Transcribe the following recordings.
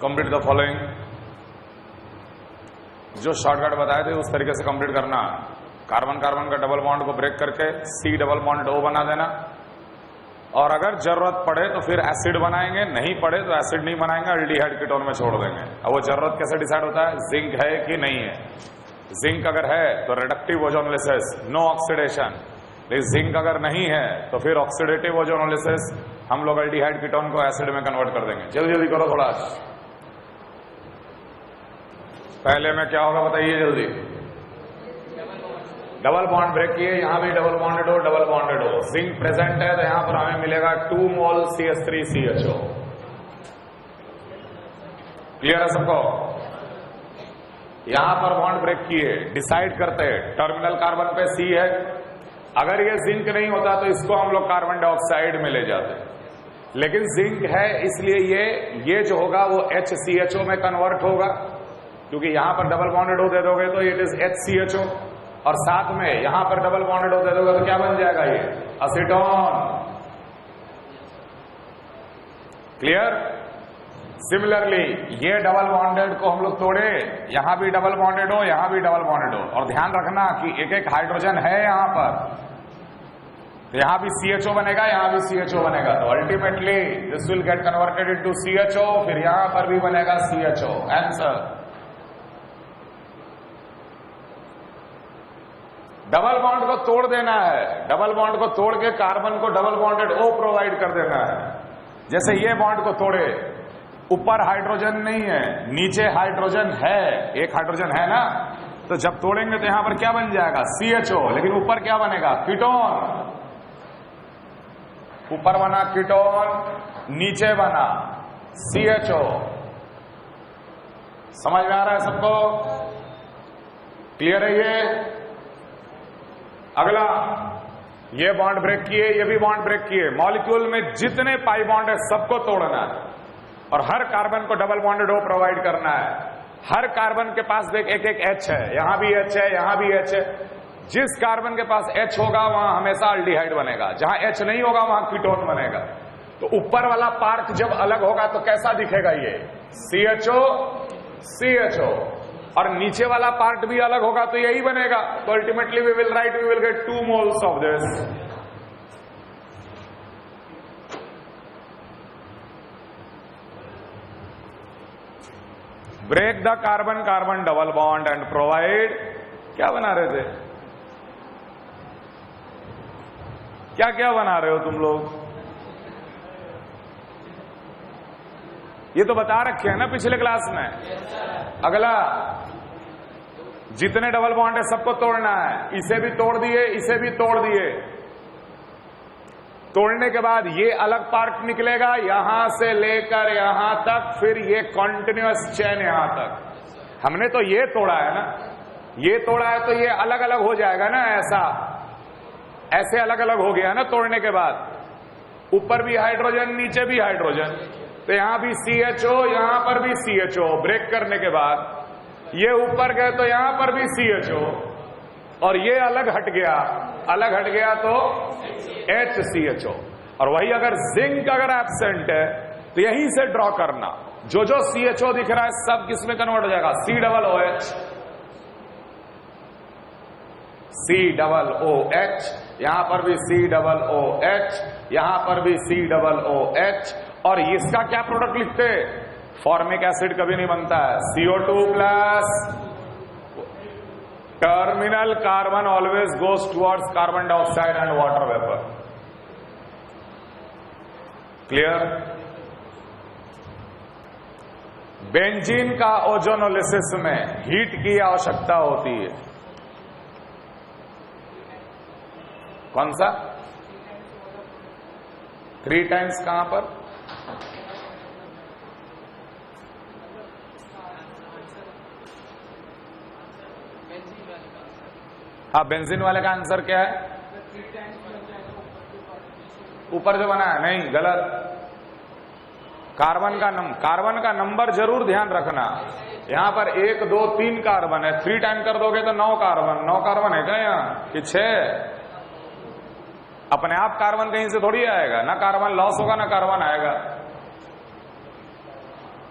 Complete the following. जो shortcut बताए थे उस तरीके से कंप्लीट करना। कार्बन कार्बन का डबल बॉन्ड को ब्रेक करके सी डबल बॉन्ड O बना देना, और अगर जरूरत पड़े तो फिर एसिड बनाएंगे, नहीं पड़े तो एसिड नहीं बनाएंगे, अल्डिहाइड कीटोन में छोड़ देंगे। अब वो जरूरत कैसे डिसाइड होता है? जिंक है कि नहीं है। जिंक अगर है तो रिडक्टिव ओजोनोलिसिस, नो ऑक्सीडेशन। लेकिन जिंक अगर नहीं है तो फिर ऑक्सीडेटिव ओजोनोलिसिस, हम लोग अल्डिहाइड कीटोन को एसिड में कन्वर्ट कर देंगे। जल्दी जल्दी करो थोड़ा। पहले में क्या होगा बताइए जल्दी। डबल बॉन्ड ब्रेक किए, यहां भी डबल बॉन्डेड हो, डबल बॉन्डेड हो। जिंक प्रेजेंट है तो यहां पर हमें मिलेगा 2 मोल CH3CHO। क्लियर है सबको? यहां पर बॉन्ड ब्रेक किए, डिसाइड करते हैं टर्मिनल कार्बन पे C है। अगर ये जिंक नहीं होता तो इसको हम लोग कार्बन डाइऑक्साइड में ले जाते, लेकिन जिंक है इसलिए ये जो होगा वो HCHO में कन्वर्ट होगा, क्योंकि यहां पर डबल बॉन्डेड हो दे दोगे तो इट इज HCHO, और साथ में यहां पर डबल बॉन्डेड हो दे दोगे तो क्या बन जाएगा? ये असीटोन। क्लियर? सिमिलरली ये डबल बॉन्डेड को हम लोग तोड़े, यहां भी डबल बॉन्डेड हो, यहां भी डबल बॉन्डेड हो, और ध्यान रखना कि एक एक हाइड्रोजन है यहां पर, तो यहां भी CHO बनेगा, यहां भी CHO बनेगा, तो ultimately this will get converted into CHO, फिर यहां पर भी बनेगा CHO। आंसर। डबल बॉन्ड को तोड़ देना है, डबल बॉन्ड को तोड़ के कार्बन को डबल बॉन्डेड O प्रोवाइड कर देना है। जैसे ये बॉन्ड को तोड़े, ऊपर हाइड्रोजन नहीं है, नीचे हाइड्रोजन है, एक हाइड्रोजन है ना, तो जब तोड़ेंगे तो यहां पर क्या बन जाएगा? CHO, लेकिन ऊपर क्या बनेगा? कीटोन। ऊपर बना कीटोन, नीचे बना CHO। समझ में आ रहा है सबको? क्लियर है ये? अगला, ये बॉन्ड ब्रेक किए, ये भी बॉन्ड ब्रेक किए। मॉलिक्यूल में जितने पाई बॉन्ड है सबको तोड़ना है, और हर कार्बन को डबल बॉन्डेड O प्रोवाइड करना है। हर कार्बन के पास देख एक एक H है, यहां भी H है, यहां भी H है। जिस कार्बन के पास H होगा वहां हमेशा अल्डिहाइड बनेगा, जहां H नहीं होगा वहां कीटोन बनेगा। तो ऊपर वाला पार्ट जब अलग होगा तो कैसा दिखेगा? ये CHO CHO, और नीचे वाला पार्ट भी अलग होगा तो यही बनेगा। तो ultimately we will right, we will get 2 moles of this. Break the carbon carbon double bond and provide क्या बना रहे थे? क्या क्या बना रहे हो तुम लोग? ये तो बता रखे हैं ना पिछले क्लास में। अगला, जितने डबल बॉन्ड है सबको तोड़ना है। इसे भी तोड़ दिए, इसे भी तोड़ दिए। तोड़ने के बाद ये अलग पार्ट निकलेगा, यहां से लेकर यहां तक, फिर ये कॉन्टिन्यूअस चेन यहां तक। हमने तो ये तोड़ा है ना, ये तोड़ा है तो ये अलग अलग हो जाएगा ना, ऐसे अलग अलग हो गया ना तोड़ने के बाद। ऊपर भी हाइड्रोजन, नीचे भी हाइड्रोजन, तो यहां भी CHO, यहां पर भी CHO। ब्रेक करने के बाद ये ऊपर गए तो यहां पर भी CHO, और ये अलग हट गया, अलग हट गया तो HCHO। और वही अगर जिंक अगर एब्सेंट है तो यहीं से ड्रॉ करना, जो जो CHO दिख रहा है सब किसमें कन्वर्ट हो जाएगा? COOH, COOH, यहां पर भी COOH, यहां पर भी COOH। और इसका क्या प्रोडक्ट लिखते? फॉर्मिक एसिड कभी नहीं बनता है। CO2 plus, terminal carbon always goes towards carbon dioxide and water vapour. Clear? Benzene का ओजोनोलिसिस में हीट की आवश्यकता होती है। कौन सा? 3 टाइम्स कहां पर? हाँ, बेंजीन वाले का आंसर क्या है? ऊपर जो बना है, नहीं, गलत। कार्बन का नंबर जरूर ध्यान रखना। यहां पर 1 2 3 कार्बन है, 3 टाइम कर दोगे तो 9 कार्बन है क्या यहाँ कि 6? अपने आप कार्बन कहीं से थोड़ी आएगा, ना कार्बन लॉस होगा ना कार्बन आएगा।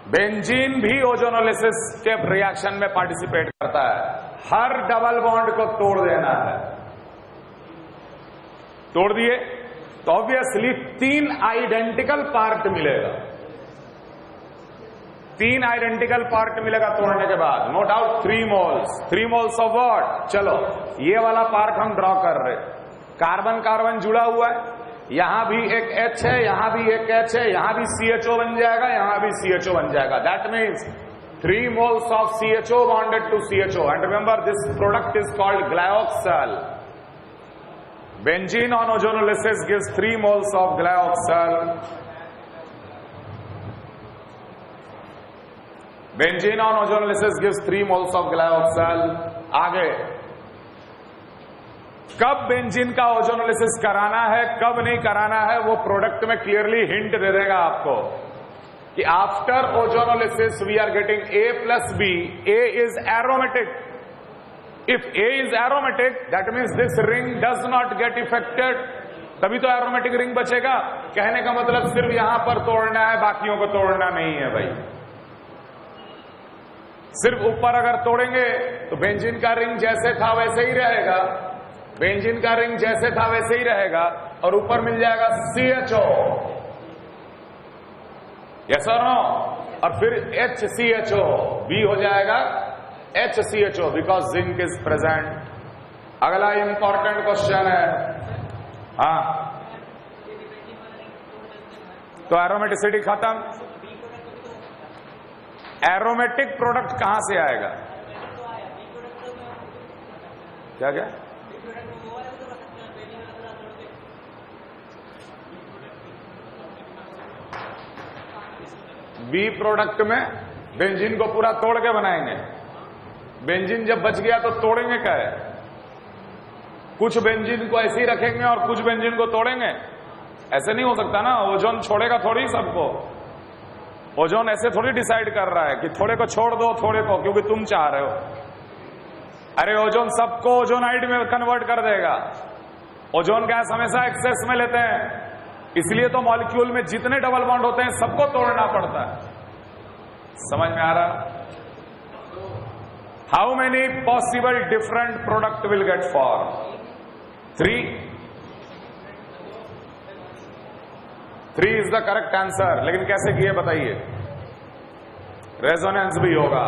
बेंजीन भी ओजोनोलिसिस के रिएक्शन में पार्टिसिपेट करता है। हर डबल बॉन्ड को तोड़ देना है। तोड़ दिए तो ऑब्वियसली 3 आइडेंटिकल पार्ट मिलेगा। 3 आइडेंटिकल पार्ट मिलेगा तोड़ने के बाद। No doubt 3 moles of what? चलो ये वाला पार्ट हम ड्रॉ कर रहे। कार्बन जुड़ा हुआ है, यहां भी एक H है, यहां भी एक H है, यहां भी CHO बन जाएगा, यहां भी CHO बन जाएगा। That means 3 moles of CHO bonded to CHO. And remember, this product is called glyoxal. Benzene on ozonolysis gives 3 moles of glyoxal. Benzene on ozonolysis gives 3 moles of glyoxal. आगे, कब benzene का ozonolysis कराना है, कब नहीं कराना है, वो प्रोडक्ट में क्लियरली हिंट दे देगा आपको कि after ozonolysis we are getting A plus B. A is aromatic. If A is aromatic, that means this ring does not get affected. तभी तो एरोमेटिक रिंग बचेगा। कहने का मतलब सिर्फ यहां पर तोड़ना है, बाकियों को तोड़ना नहीं है भाई। सिर्फ ऊपर अगर तोड़ेंगे तो बेंजीन का रिंग जैसे था वैसे ही रहेगा, बेंजीन का रिंग जैसे था वैसे ही रहेगा, और ऊपर मिल जाएगा CHO, यस और नो, और फिर HCHO, B हो जाएगा HCHO because zinc is present. अगला इंपॉर्टेंट क्वेश्चन है, हाँ, तो एरोमेटिसिटी खत्म। एरोमेटिक प्रोडक्ट कहां से आएगा? क्या क्या? बी प्रोडक्ट में बेंजीन को पूरा तोड़ के बनाएंगे। बेंजीन जब बच गया तो तोड़ेंगे क्या है? कुछ बेंजीन को ऐसे ही रखेंगे और कुछ बेंजीन को तोड़ेंगे, ऐसे नहीं हो सकता ना। ओजोन छोड़ेगा थोड़ी सबको। ओजोन ऐसे थोड़ी डिसाइड कर रहा है कि थोड़े को छोड़ दो थोड़े को, क्योंकि तुम चाह रहे हो। अरे ओजोन सबको ओजोनाइड में कन्वर्ट कर देगा। ओजोन गैस हमेशा एक्सेस में लेते हैं, इसलिए तो मॉलिक्यूल में जितने डबल बॉन्ड होते हैं सबको तोड़ना पड़ता है। समझ में आ रहा? How many possible different product will get form? 3 is the correct answer. लेकिन कैसे किए बताइए? रेजोनेंस भी होगा।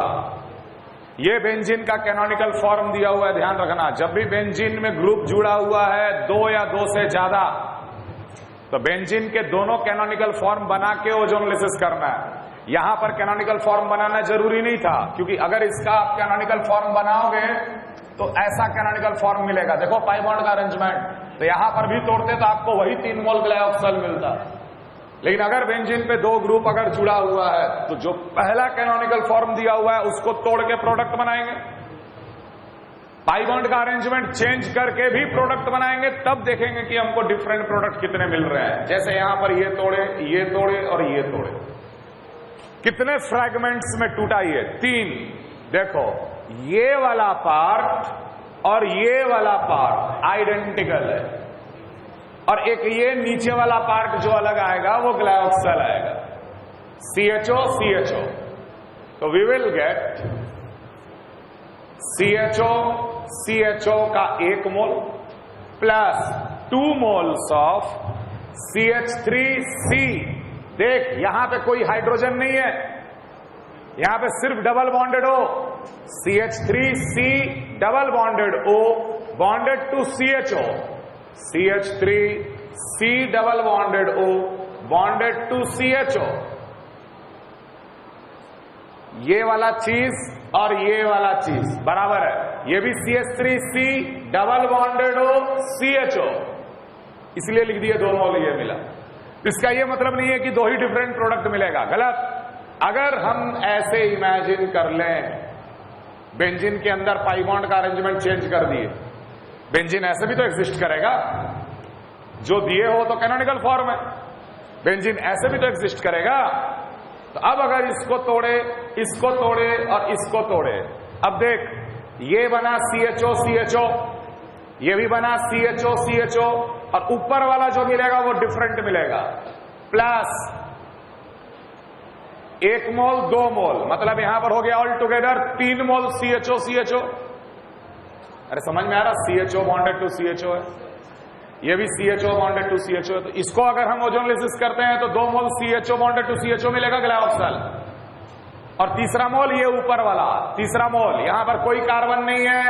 ये बेंजीन का कैनोनिकल फॉर्म दिया हुआ है, ध्यान रखना। जब भी बेंजीन में ग्रुप जुड़ा हुआ है 2 या 2 से ज्यादा, तो बेंजीन के दोनों कैनोनिकल फॉर्म बना के ओजोनोलिसिस करना है। यहां पर कैनोनिकल फॉर्म बनाना जरूरी नहीं था, क्योंकि अगर इसका आप कैनोनिकल फॉर्म बनाओगे तो ऐसा कैनोनिकल फॉर्म मिलेगा। देखो पाई बॉन्ड का अरेंजमेंट, तो यहां पर भी तोड़ते तो आपको वही 3 मोल ग्लाइऑक्सल मिलता। लेकिन अगर बेंजीन पे 2 ग्रुप अगर जुड़ा हुआ है तो जो पहला कैनोनिकल फॉर्म दिया हुआ है उसको तोड़ के प्रोडक्ट बनाएंगे। पाई बॉन्ड का अरेंजमेंट चेंज करके भी प्रोडक्ट बनाएंगे, तब देखेंगे कि हमको डिफरेंट प्रोडक्ट कितने मिल रहे हैं। जैसे यहां पर ये तोड़े और ये तोड़े, कितने फ्रैगमेंट्स में टूटा ये? 3। देखो ये वाला पार्ट और ये वाला पार्ट आइडेंटिकल है, और एक ये नीचे वाला पार्ट जो अलग आएगा वो ग्लाइऑक्सल आएगा, CHO CHO। तो वी विल गेट CHO का 1 मोल प्लस 2 मोल्स ऑफ CH3C। देख यहां पे कोई हाइड्रोजन नहीं है, यहां पे सिर्फ double bonded O, CH3C double bonded O bonded to CHO, CH3C double bonded O bonded to CHO। ये वाला चीज और ये वाला चीज बराबर है, ये भी CH3C double bonded O CHO, इसलिए लिख दिए 2 मोल ये मिला। इसका ये मतलब नहीं है कि 2 ही डिफरेंट प्रोडक्ट मिलेगा, गलत। अगर हम ऐसे इमेजिन कर लें, बेंजीन के अंदर पाई बॉन्ड का अरेंजमेंट चेंज कर दिए, बेंजीन ऐसे भी तो एग्जिस्ट करेगा, जो दिए हो तो कैनोनिकल फॉर्म है, बेंजीन ऐसे भी तो एग्जिस्ट करेगा। तो अब अगर इसको तोड़े और इसको तोड़े, अब देख ये बना CHO CHO, ये भी बना CHO CHO, और ऊपर वाला जो मिलेगा वो डिफरेंट मिलेगा, प्लस 1 मोल 2 मोल, मतलब यहां पर हो गया ऑल टुगेदर 3 मोल CHO CHO। अरे समझ में आ रहा? CHO बॉन्डेड टू CHO है, ये भी CHO बॉन्डेड टू CHO है। तो इसको अगर हम ओजोनोलिसिस करते हैं तो 2 मोल CHO बॉन्डेड टू CHO मिलेगा ग्लाइऑक्सल, और तीसरा मोल ये ऊपर वाला, तीसरा मोल, यहां पर कोई कार्बन नहीं है,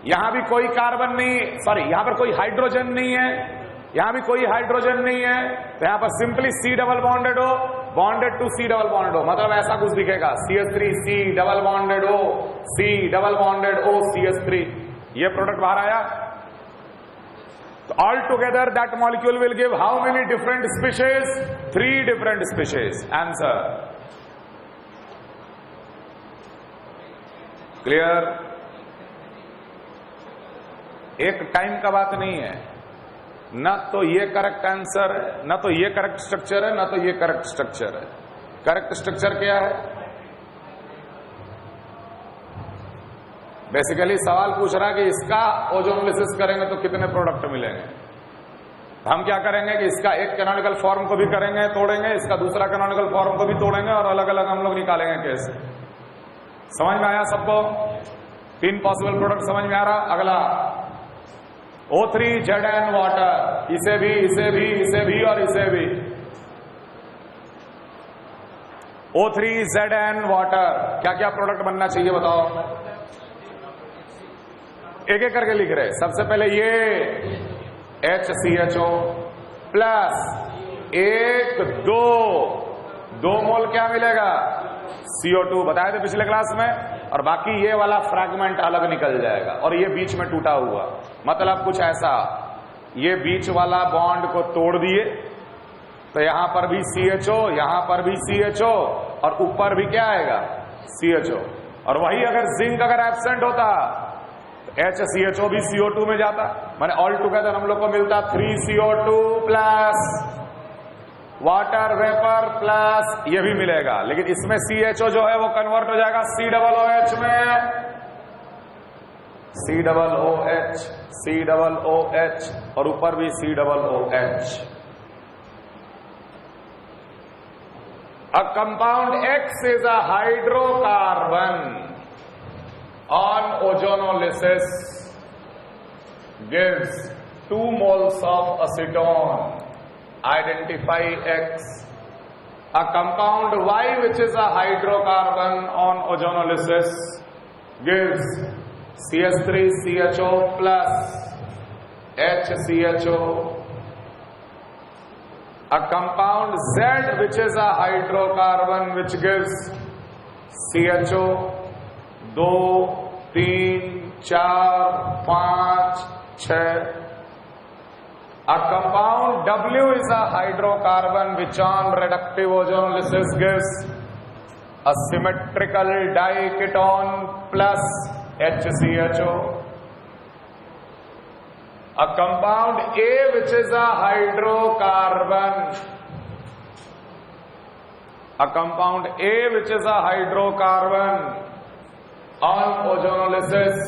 यहां भी कोई कार्बन नहीं, सॉरी यहां पर कोई हाइड्रोजन नहीं है, यहां भी कोई हाइड्रोजन नहीं है, तो यहां पर simply C double bonded O bonded to C double bonded O, मतलब ऐसा कुछ दिखेगा, CH3C double bonded O C double bonded O CH3। ये प्रोडक्ट बाहर आया। तो all together that molecule will give how many different species? 3 different species. Answer clear? एक time का बात नहीं है, न तो ये करेक्ट आंसर है, न तो ये करेक्ट स्ट्रक्चर है, न तो ये करेक्ट स्ट्रक्चर है। करेक्ट स्ट्रक्चर क्या है? बेसिकली सवाल पूछ रहा है कि इसका ओजोनोलिसिस करेंगे तो कितने प्रोडक्ट मिलेंगे। हम क्या करेंगे कि इसका एक कैनोनिकल फॉर्म को भी करेंगे, तोड़ेंगे, इसका दूसरा कैनोनिकल फॉर्म को भी तोड़ेंगे, और अलग अलग हम लोग निकालेंगे केस। समझ में आया सबको? 3 पॉसिबल प्रोडक्ट समझ में आ रहा? अगला O3Zn वाटर, इसे भी और इसे भी। O3Zn वाटर, क्या क्या प्रोडक्ट बनना चाहिए बताओ? एक एक करके लिख रहे। सबसे पहले ये HCHO प्लस 1 2 मोल क्या मिलेगा? CO2 बताए थे पिछले क्लास में, और बाकी ये वाला फ्रैगमेंट अलग निकल जाएगा, और ये बीच में टूटा हुआ, मतलब कुछ ऐसा, ये बीच वाला बॉन्ड को तोड़ दिए तो यहां पर भी CHO, यहां पर भी CHO, और ऊपर भी क्या आएगा? CHO। और वही अगर जिंक अगर एब्सेंट होता तो HCHO भी CO2 में जाता, माने ऑल टुगेदर हम लोग को मिलता 3CO2 plus water vapour plus ये भी मिलेगा। लेकिन इसमें CHO जो है वो कन्वर्ट हो जाएगा COOH में, COOH, और ऊपर भी COOH। A compound X is a hydrocarbon on ozonolysis gives 2 moles of acetone. Identify X. A compound Y, which is a hydrocarbon on ozonolysis, gives CH3CHO plus HCHO. A compound Z, which is a hydrocarbon which gives CHO 2, 3, 4, 5, 6. A compound W is a hydrocarbon which on reductive ozonolysis gives a symmetrical diketone plus HCHO. A compound A, which is a hydrocarbon. A compound A, which is a hydrocarbon on ozonolysis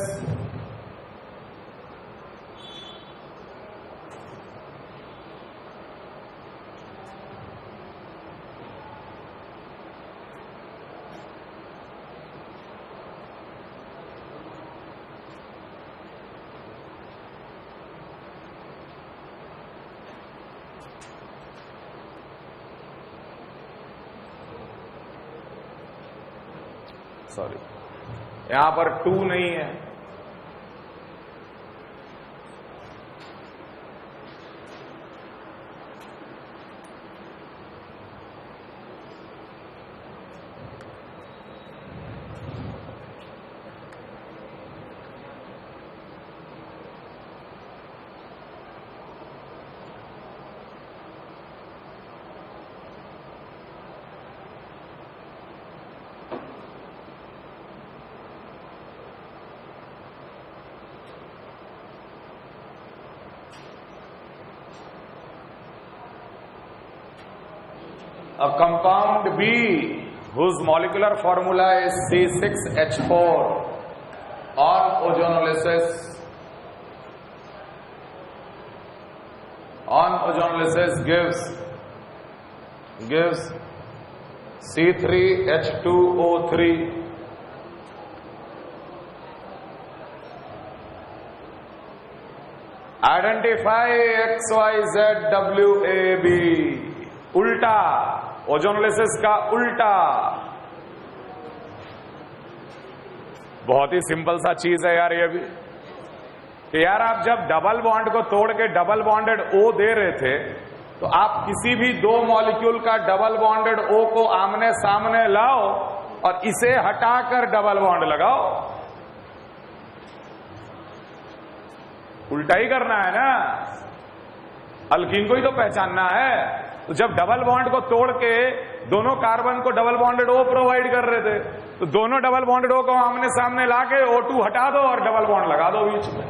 sorry, यहां पर 2 नहीं है, a compound B whose molecular formula is C6H4 on ozonolysis gives C3H2O3. Identify XYZWAB. उल्टा, ozonolysis का उल्टा। बहुत ही simple सा चीज है यार ये भी, कि यार आप जब डबल बॉन्ड को तोड़ के डबल बॉन्डेड O दे रहे थे, तो आप किसी भी 2 मॉलिक्यूल का डबल बॉन्डेड O को आमने सामने लाओ और इसे हटाकर डबल बॉन्ड लगाओ। उल्टा ही करना है ना, अल्कीन को ही तो पहचानना है। तो जब डबल बॉन्ड को तोड़ के दोनों कार्बन को डबल बॉन्डेड O प्रोवाइड कर रहे थे, तो दोनों डबल बॉन्डेड O को आमने सामने लाके O2 हटा दो और डबल बॉन्ड लगा दो बीच में।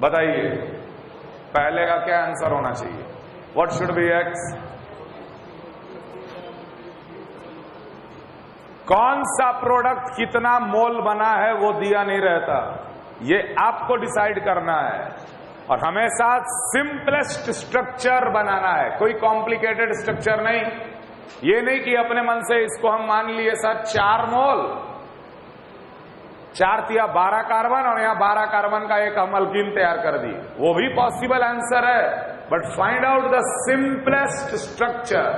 बताइए पहले का क्या आंसर होना चाहिए? What should be X? कौन सा प्रोडक्ट कितना मोल बना है वो दिया नहीं रहता, ये आपको डिसाइड करना है। और हमेशा सिंपलेस्ट स्ट्रक्चर बनाना है, कोई कॉम्प्लिकेटेड स्ट्रक्चर नहीं। ये नहीं कि अपने मन से इसको हम मान लिए सर 4 मोल, 4 तिया 12 कार्बन और यहां 12 कार्बन का एक हम अल्कीन तैयार कर दी, वो भी पॉसिबल आंसर है। But find out the simplest structure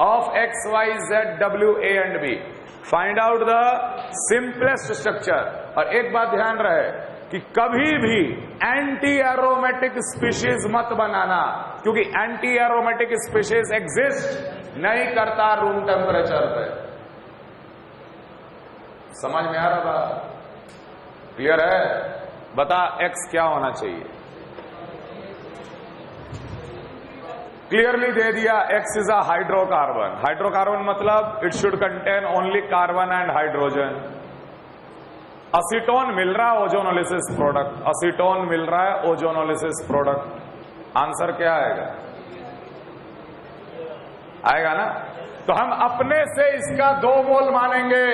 of X, Y, Z, W, A and B। Find out the simplest structure. और एक बात ध्यान रहे कि कभी भी एंटी एरोमेटिक स्पीशीज मत बनाना, क्योंकि एंटी एरोमेटिक स्पीशीज एग्जिस्ट नहीं करता रूम टेम्परेचर पे। समझ में आ रहा था? क्लियर है? बता X क्या होना चाहिए? क्लियरली दे दिया, X is a hydrocarbon. Hydrocarbon मतलब it should contain only carbon and hydrogen. Acetone मिल रहा है ओजोनोलिसिस प्रोडक्ट, असीटोन मिल रहा है ओजोनोलिसिस प्रोडक्ट। आंसर क्या आएगा? आएगा ना? तो हम अपने से इसका 2 मोल मानेंगे,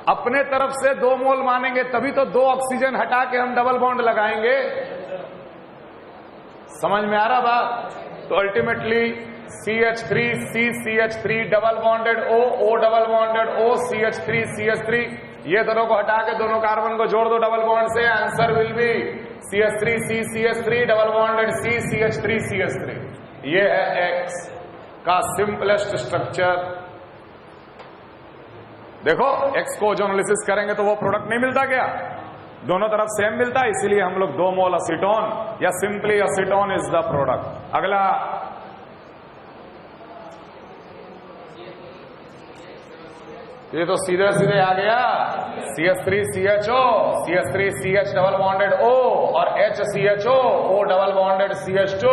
अपने तरफ से 2 मोल मानेंगे, तभी तो 2 ऑक्सीजन हटा के हम डबल बॉन्ड लगाएंगे। समझ में आ रहा बात? तो ultimately CH3 CCH3 double bonded O double bonded O CH3 CH3, ये दोनों को हटा के दोनों कार्बन को जोड़ दो डबल बॉन्ड से, answer will be CH3 CCH3 double bonded C CH3 CH3। ये है X का सिंपलेस्ट स्ट्रक्चर। देखो X को ओजोनोलिसिस करेंगे तो वो प्रोडक्ट नहीं मिलता क्या, दोनों तरफ सेम मिलता है, इसीलिए हम लोग 2 मोल एसीटोन या simply acetone is the product. अगला ये तो सीधे सीधे आ गया CH3 CHO CH3 CH double bonded O और HCHO O double bonded CH2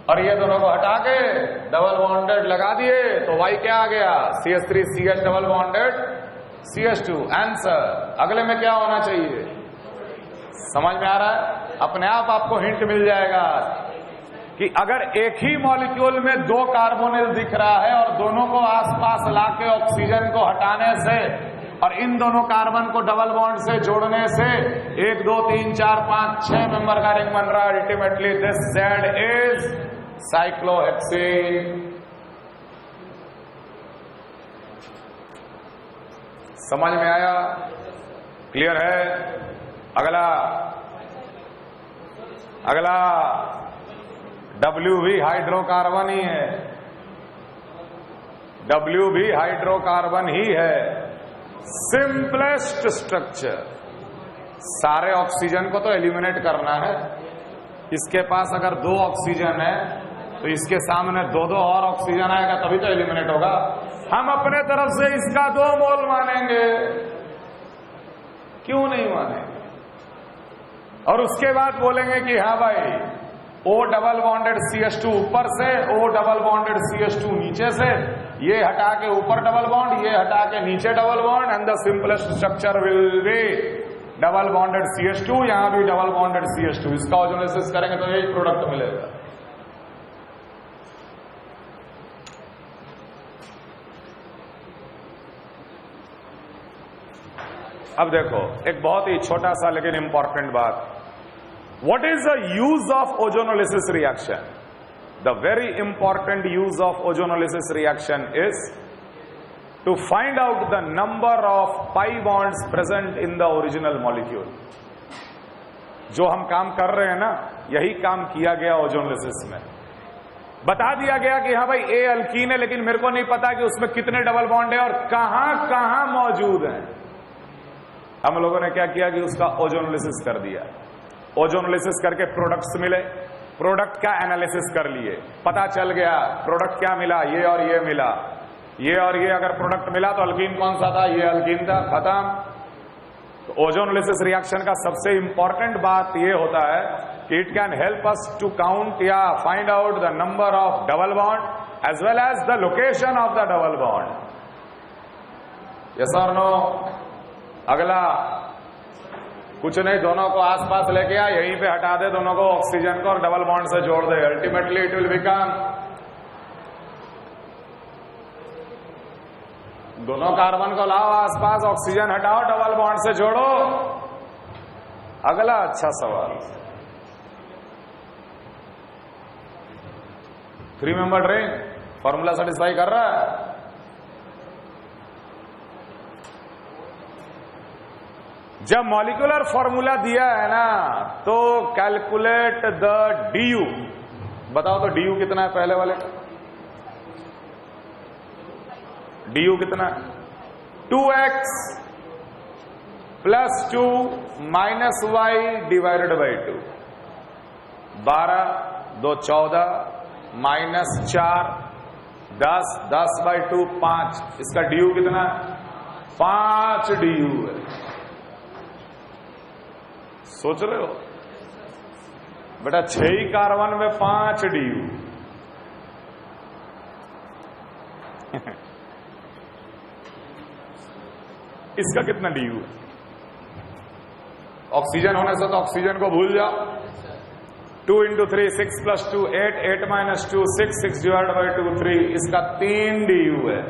और ये दोनों को हटा के डबल बॉन्डेड लगा दिए तो Y क्या आ गया CH3 CH double bonded CH2। Answer अगले में क्या होना चाहिए, समझ में आ रहा है, अपने आप आपको हिंट मिल जाएगा कि अगर एक ही मॉलिक्यूल में 2 कार्बोनिल दिख रहा है और दोनों को आसपास लाके ऑक्सीजन को हटाने से और इन दोनों कार्बन को डबल बॉन्ड से जोड़ने से 1 2 3 4 5 6 मेंबर का रिंग बन रहा है। Ultimately this Z is cyclohexane. समझ में आया, क्लियर है। अगला अगला W भी हाइड्रोकार्बन ही है, W भी हाइड्रोकार्बन ही है। सिंपलेस्ट स्ट्रक्चर, सारे ऑक्सीजन को तो एलिमिनेट करना है, इसके पास अगर 2 ऑक्सीजन है तो इसके सामने 2 और ऑक्सीजन आएगा तभी तो एलिमिनेट होगा। हम अपने तरफ से इसका 2 मोल मानेंगे, क्यों नहीं मानेंगे, और उसके बाद बोलेंगे कि हाँ भाई O डबल बॉन्डेड CH2 ऊपर से O डबल बॉन्डेड CH2 नीचे से, ये हटा के ऊपर डबल बॉन्ड, ये हटा के नीचे double bond, and the simplest structure will be double bonded CH2, यहां भी डबल बॉन्डेड CH2। इसका ओजोनोलिसिस करेंगे तो यही प्रोडक्ट मिलेगा। अब देखो एक बहुत ही छोटा सा लेकिन इंपॉर्टेंट बात, what is the use of ozonolysis reaction? The very important use of ozonolysis reaction is to find out the number of pi bonds present in the original molecule। जो हम काम कर रहे हैं ना, यही काम किया गया ओजोनोलिसिस में। बता दिया गया कि हाँ भाई A अल्कीन है, लेकिन मेरे को नहीं पता कि उसमें कितने डबल बॉन्ड है और कहां कहां मौजूद हैं। हम लोगों ने क्या किया कि उसका ओजोनोलिसिस कर दिया। ओजोनोलिसिस करके प्रोडक्ट्स मिले, प्रोडक्ट का एनालिसिस कर लिए, पता चल गया प्रोडक्ट क्या मिला, ये और ये मिला, ये और ये अगर प्रोडक्ट मिला तो अल्कीन कौन सा था, ये अल्कीन था, खत्म। तो ओजोनोलिसिस रिएक्शन का सबसे इंपॉर्टेंट बात ये होता है कि it can help us to count या find out the number of double bond as well as the location of the double bond. Yes और नो। अगला कुछ नहीं, दोनों को आसपास लेके आ, यहीं पे हटा दे दोनों को, ऑक्सीजन को, और डबल बॉन्ड से जोड़ दे। अल्टीमेटली इट विल बिकम, दोनों कार्बन को लाओ आसपास, ऑक्सीजन हटाओ, डबल बॉन्ड से जोड़ो। अगला अच्छा सवाल, 3 मेंबर रिंग फॉर्मूला सेटिस्फाई कर रहा है? जब मॉलिक्यूलर फॉर्मूला दिया है ना तो कैलकुलेट द DU। बताओ तो DU कितना है पहले वाले का? DU कितना है? 2x + 2 - y divided by 2। 12 2 14 -4 10 10/2 5। इसका DU कितना है? 5 DU है। सोच रहे हो बेटा, 6 ही कार्बन में 5 DU। इसका कितना DU है? ऑक्सीजन होने से तो ऑक्सीजन को भूल जाओ। 2 × 3 6 + 2 8 8 - 2 6 6 डिवाइडेड बाई 2 3। इसका 3 DU है।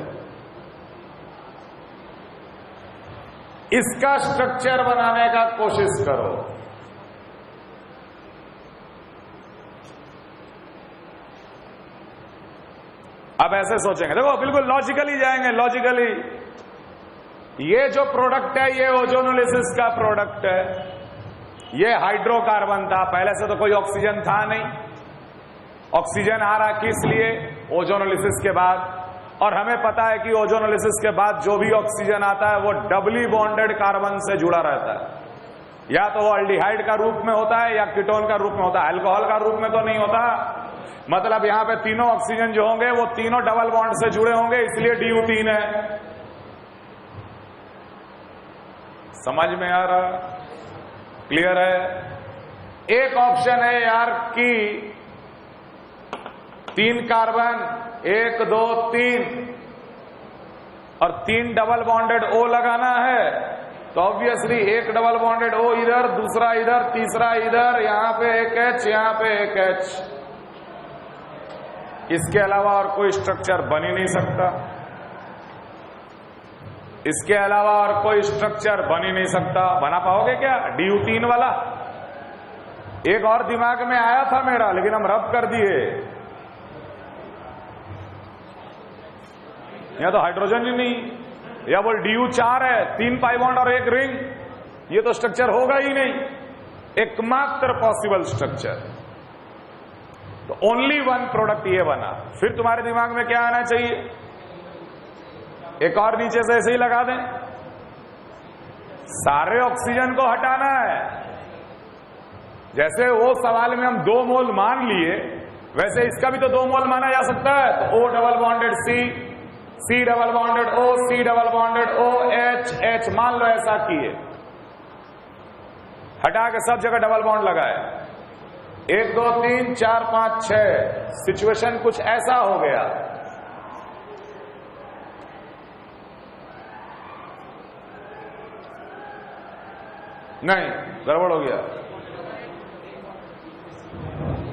इसका स्ट्रक्चर बनाने का कोशिश करो। अब ऐसे सोचेंगे, देखो बिल्कुल लॉजिकली जाएंगे, लॉजिकली ये जो प्रोडक्ट है ये ओजोनोलिसिस का प्रोडक्ट है। ये हाइड्रोकार्बन था, पहले से तो कोई ऑक्सीजन था नहीं, ऑक्सीजन आ रहा किस लिए? ओजोनोलिसिस के बाद। और हमें पता है कि ओजोनोलिसिस के बाद जो भी ऑक्सीजन आता है वो डबली बॉन्डेड कार्बन से जुड़ा रहता है, या तो वो अल्डिहाइड का रूप में होता है या कीटोन का रूप में होता है, अल्कोहल का रूप में तो नहीं होता। मतलब यहां पे तीनों ऑक्सीजन जो होंगे वो तीनों डबल बॉन्ड से जुड़े होंगे, इसलिए DU 3 है। समझ में आ रहा? क्लियर है? एक ऑप्शन है यार कि 3 कार्बन, 1 2 3 और 3 डबल बॉन्डेड O लगाना है, तो ऑब्वियसली एक डबल बॉन्डेड O इधर, दूसरा इधर, तीसरा इधर, यहां पे एक H, यहां पे एक H। इसके अलावा और कोई स्ट्रक्चर बन ही नहीं सकता, इसके अलावा और कोई स्ट्रक्चर बन ही नहीं सकता। बना पाओगे क्या DU 3 वाला? एक और दिमाग में आया था मेरा, लेकिन हम रब कर दिए। यहां तो हाइड्रोजन ही नहीं, या बोल DU 4 है, 3 पाई बॉन्ड और 1 रिंग, ये तो स्ट्रक्चर होगा ही नहीं। एकमात्र पॉसिबल स्ट्रक्चर तो ओनली वन प्रोडक्ट ये बना। फिर तुम्हारे दिमाग में क्या आना चाहिए? एक और नीचे से ऐसे ही लगा दें, सारे ऑक्सीजन को हटाना है। जैसे वो सवाल में हम 2 मोल मान लिए, वैसे इसका भी तो 2 मोल माना जा सकता है। तो O double bonded C, C double bonded O, C double bonded O, H H मान लो ऐसा किए, हटा के सब जगह डबल बॉन्ड लगाए। 1 2 3 4 5 6 सिचुएशन कुछ ऐसा हो गया। नहीं, गड़बड़ हो गया।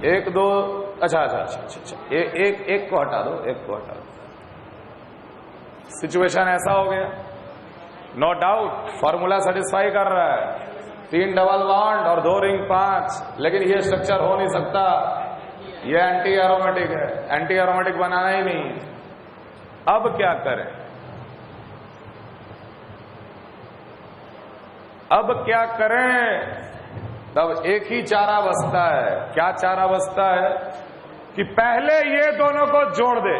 1 2 अच्छा, एक को हटा दो, एक को हटा दो। सिचुएशन ऐसा हो गया, नो डाउट फॉर्मूला सेटिस्फाई कर रहा है, 3 डबल बॉन्ड और 2 रिंग 5, लेकिन ये स्ट्रक्चर हो नहीं सकता, ये एंटी एरोमेटिक है, एंटी एरोमेटिक बनाना ही नहीं। अब क्या करें? अब क्या करें? तब एक ही चारा बचता है। क्या चारा बचता है? कि पहले ये दोनों को जोड़ दे।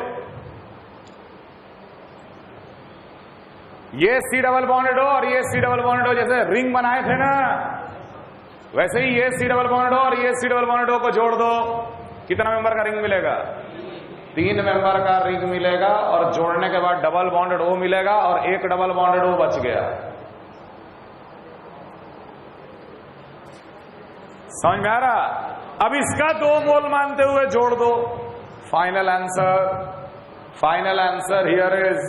ये C डबल बॉन्डेड O और ये C डबल बॉन्डेड O जैसे रिंग बनाए थे ना, वैसे ही ये C डबल बॉन्डेड O और ये C डबल बॉन्डेड O को जोड़ दो। कितना मेंबर का रिंग मिलेगा? 3 मेंबर का रिंग मिलेगा, और जोड़ने के बाद डबल बॉन्डेड O मिलेगा, और एक डबल बॉन्डेड O बच गया। समझ में आ रहा? अब इसका 2 मोल मानते हुए जोड़ दो। फाइनल आंसर हियर इज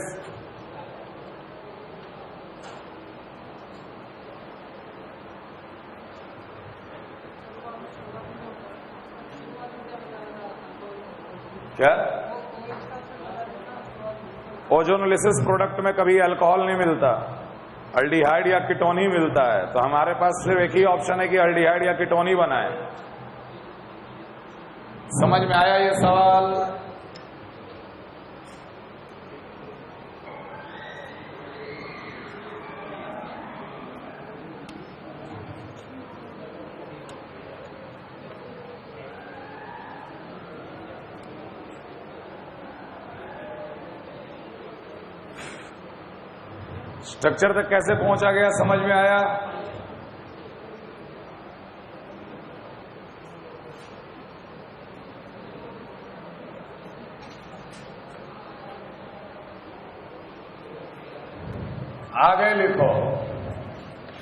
क्या? ओजोनोलिसिस प्रोडक्ट में कभी अल्कोहल नहीं मिलता, अल्डिहाइड या कीटोन ही मिलता है। तो हमारे पास सिर्फ एक ही ऑप्शन है कि अल्डिहाइड या कीटोन ही बनाए। समझ में आया ये सवाल? स्ट्रक्चर तक कैसे पहुंचा गया, समझ में आया? आगे लिखो,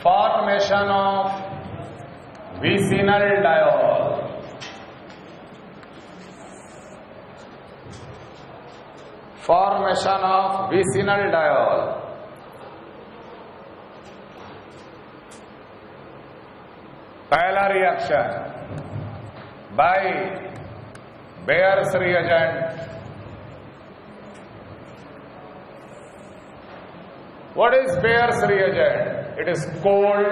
formation of vicinal diol. Formation of vicinal diol. पहला reaction by Baeyer's reagent. What is Bayer's reagent? It is cold,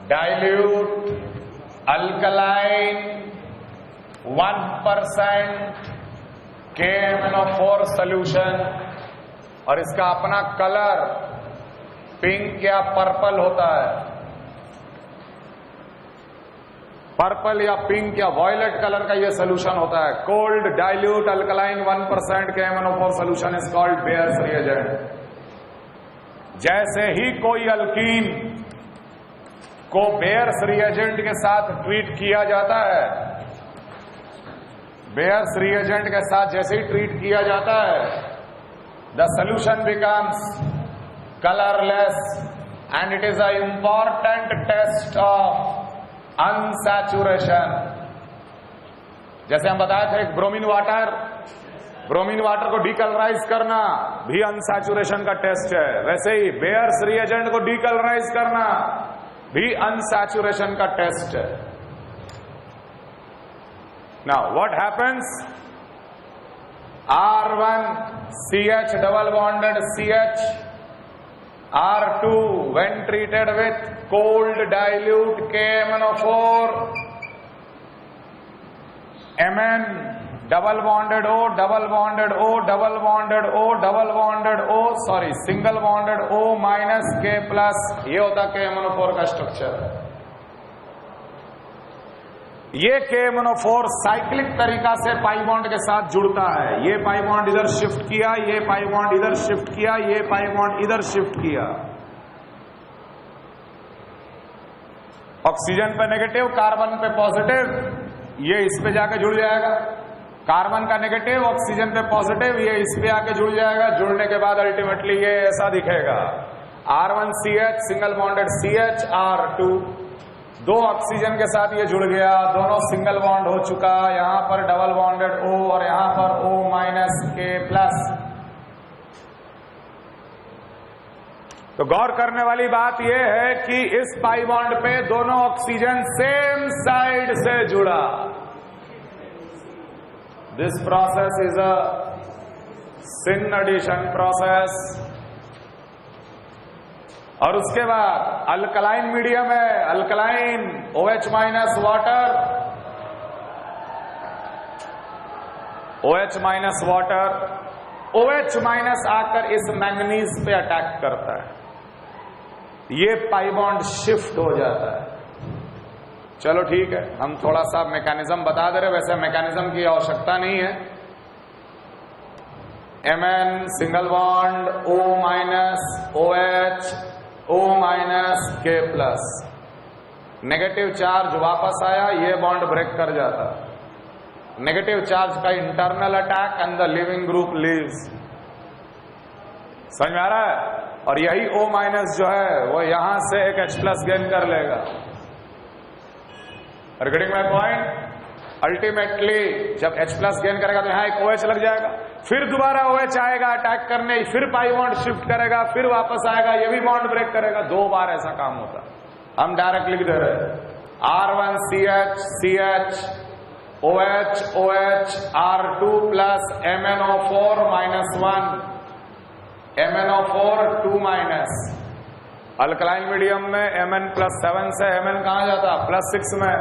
dilute, alkaline, 1% KMnO4 solution, और इसका अपना कलर पिंक या पर्पल होता है, पर्पल या पिंक या वॉयलेट कलर का ये सोल्यूशन होता है। Cold dilute alkaline 1% KMnO4 solution is called bears reagent. जैसे ही कोई अल्कीन को बेयर्स रिएजेंट के साथ ट्रीट किया जाता है, बेयर्स रिएजेंट के साथ जैसे ही ट्रीट किया जाता है, the solution becomes colourless and it is a important test of unsaturation. जैसे हम बताए थे ब्रोमीन वाटर को डीकलराइज करना भी अनसैचुरेशन का टेस्ट है, वैसे ही बेयर्स रिएजेंट को डीकलराइज करना भी अनसैचुरेशन का टेस्ट है। Now what happens, R1 CH double bonded CH R2 when treated with cold dilute KMnO4 Mn double bonded O double bonded O double bonded O double bonded O sorry single bonded O minus K plus, ये होता KMnO4 का structure. ये KMnO4 cyclic तरीका से pi bond के साथ जुड़ता है। ये पाई बॉन्ड इधर शिफ्ट किया, ये पाई बॉन्ड इधर शिफ्ट किया, ये पाई बॉन्ड इधर शिफ्ट किया। ऑक्सीजन पे नेगेटिव, कार्बन पे पॉजिटिव, ये इस पे जाके जुड़ जाएगा। कार्बन का नेगेटिव, ऑक्सीजन पे पॉजिटिव, ये इस पे आके जुड़ जाएगा। जुड़ने के बाद अल्टीमेटली ये ऐसा दिखेगा, R1CH single bonded CH R2, दो ऑक्सीजन के साथ ये जुड़ गया, दोनों सिंगल बॉन्ड हो चुका, यहां पर डबल बॉन्डेड O और यहां पर O माइनस K प्लस। तो गौर करने वाली बात यह है कि इस पाई बॉन्ड पे दोनों ऑक्सीजन सेम साइड से जुड़ा। This process is a syn addition process. और उसके बाद अल्कलाइन मीडियम है, alkaline OH minus water, OH minus water, OH minus आकर इस मैंगनीज पे अटैक करता है, ये पाई बॉन्ड शिफ्ट हो जाता है। चलो ठीक है, हम थोड़ा सा मैकेनिज्म बता दे रहे, वैसे मैकेनिज्म की आवश्यकता नहीं है। Mn single bond O minus OH O minus K plus, negative charge वापस आया, ये बॉन्ड ब्रेक कर जाता। नेगेटिव चार्ज का internal attack and the leaving group leaves. समझ में आ रहा है? और यही O माइनस जो है वो यहां से एक H प्लस गेन कर लेगा। Getting my point? अल्टीमेटली जब H प्लस गेन करेगा तो यहां एक OH लग जाएगा, फिर दोबारा OH आएगा अटैक करने, फिर पाई बॉन्ड शिफ्ट करेगा, फिर वापस आएगा, ये भी बॉन्ड ब्रेक करेगा। 2 बार ऐसा काम होता है। हम डायरेक्ट लिख दे रहे हैं R1CH CH OH OH R2 plus MnO4 minus 1 MnO4 2 minus. Alkaline medium में Mn प्लस 7 से Mn कहां जाता? प्लस 6 में।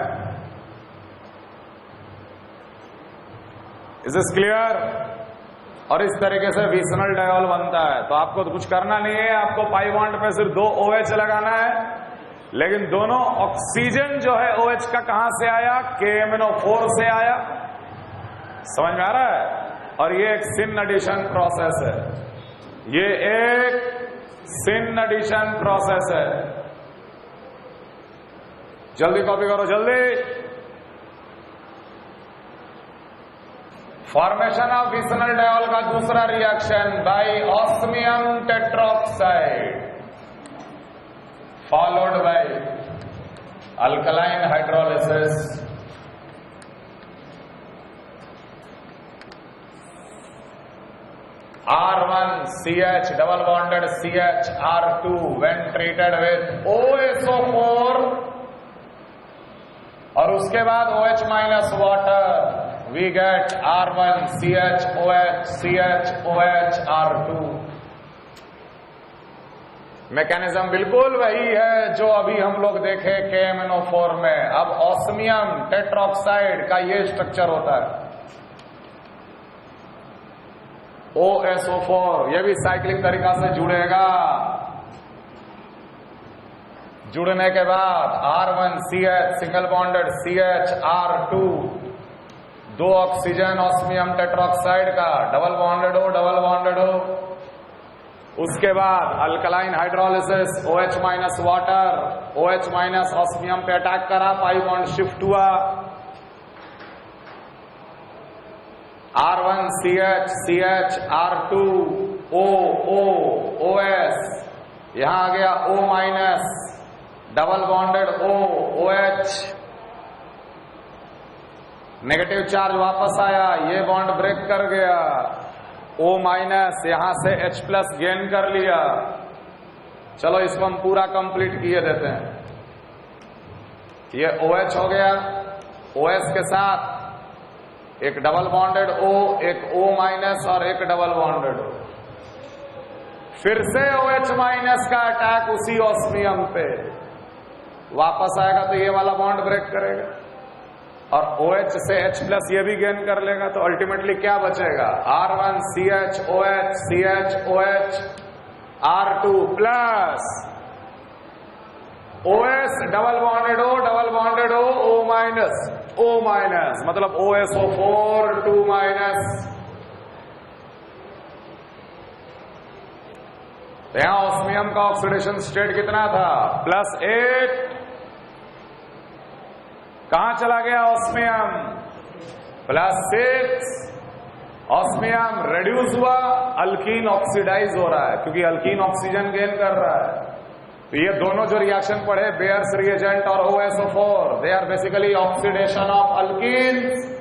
Is this clear? और इस तरीके से विसनल डायोल बनता है। तो आपको तो कुछ करना नहीं है, आपको पाई बॉन्ड पे सिर्फ 2 OH लगाना है, लेकिन दोनों ऑक्सीजन जो है OH का कहां से आया? KMnO4 से आया। समझ में आ रहा है? और ये एक सिन एडिशन प्रोसेस है, ये एक सिन एडिशन प्रोसेस है। जल्दी कॉपी करो, जल्दी। फॉर्मेशन ऑफ विसनल डायोल का दूसरा reaction by osmium tetroxide followed by alkaline hydrolysis. R1CH double bonded CH R2 when treated with OSO4 और उसके बाद OH minus water, we get R1CH OH CH OH R2। Mechanism बिल्कुल वही है जो अभी हम लोग देखे KMnO4 में। अब ऑस्मियम टेट्रोक्साइड का ये स्ट्रक्चर होता है, OSO4, ये भी साइक्लिक तरीका से जुड़ेगा। जुड़ने के बाद R1CH single bonded CH2 2 oxygen osmium tetroxide का डबल बॉन्डेड हो। उसके बाद alkaline hydrolysis OH minus water, OH minus osmium पे अटैक करा, पाई बॉन्ड शिफ्ट हुआ, R1CH CH R2 OS, यहां आ गया O minus double bonded OH, negative charge वापस आया, ये बॉन्ड ब्रेक कर गया, O माइनस यहां से H प्लस गेन कर लिया। चलो इसको हम पूरा कंप्लीट किए देते हैं। ये OH हो गया, OS के साथ एक डबल बॉन्डेड O, एक O माइनस और एक डबल बॉन्डेड O। फिर से OH माइनस का अटैक उसी ऑस्मियम पे वापस आएगा तो ये वाला बॉन्ड ब्रेक करेगा और OH से H प्लस ये भी गेन कर लेगा, तो अल्टीमेटली क्या बचेगा? R1CH OH CH OH R2 plus OS double bonded O minus मतलब OSO4 2 माइनस। तो यहां ऑस्मियम का ऑक्सीडेशन स्टेट कितना था? +8। कहां चला गया ऑस्मियम? +6। ऑस्मियम रिड्यूस हुआ, अल्कीन ऑक्सीडाइज हो रहा है क्योंकि अल्कीन ऑक्सीजन गेन कर रहा है। तो ये दोनों जो रिएक्शन पढ़े, बेयर्स रिएजेंट और OSO4, they are basically oxidation of alkenes.